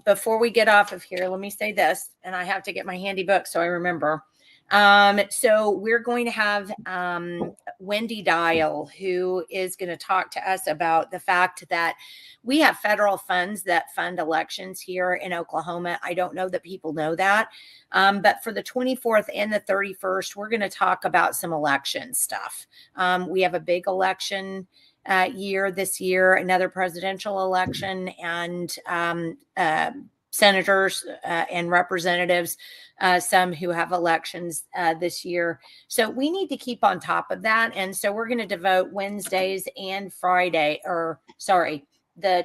before we get off of here, let me say this, and I have to get my handy book so I remember. So we're going to have Wendy Dial, who is going to talk to us about the fact that we have federal funds that fund elections here in Oklahoma. I don't know that people know that. But for the 24th and the 31st, we're going to talk about some election stuff. We have a big election year this year, another presidential election, and senators and representatives, some who have elections this year. So we need to keep on top of that. And so we're going to devote Wednesdays and the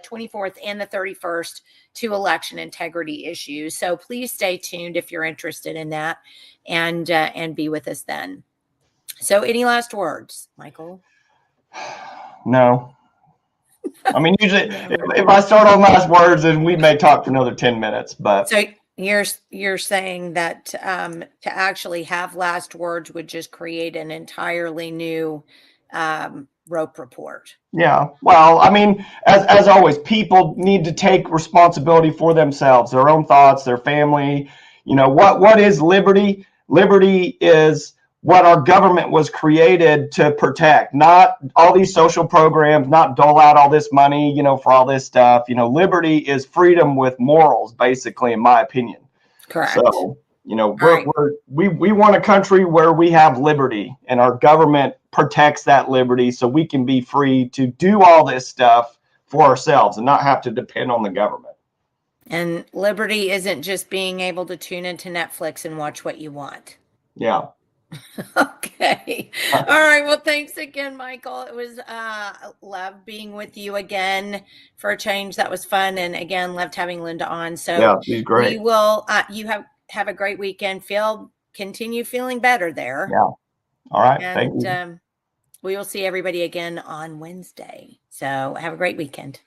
24th and the 31st to election integrity issues. So please stay tuned if you're interested in that, and be with us then. So any last words, Michael? No. I mean, usually if I start on last words, then we may talk for another 10 minutes, but. So you're saying that to actually have last words would just create an entirely new rope report. Yeah. Well, I mean, as always, people need to take responsibility for themselves, their own thoughts, their family. What is liberty? Liberty is what our government was created to protect, not all these social programs, not dole out all this money, for all this stuff. Liberty is freedom with morals, basically, in my opinion. Correct. So, we want a country where we have liberty, and our government protects that liberty so we can be free to do all this stuff for ourselves and not have to depend on the government. And liberty isn't just being able to tune into Netflix and watch what you want. Yeah. Okay. All right. Well, thanks again, Michael. It was love being with you again for a change. That was fun. And again, loved having Linda on. So yeah, she's great. We will, you have a great weekend. Continue feeling better there. Yeah. All right. And thank you. We will see everybody again on Wednesday. So have a great weekend.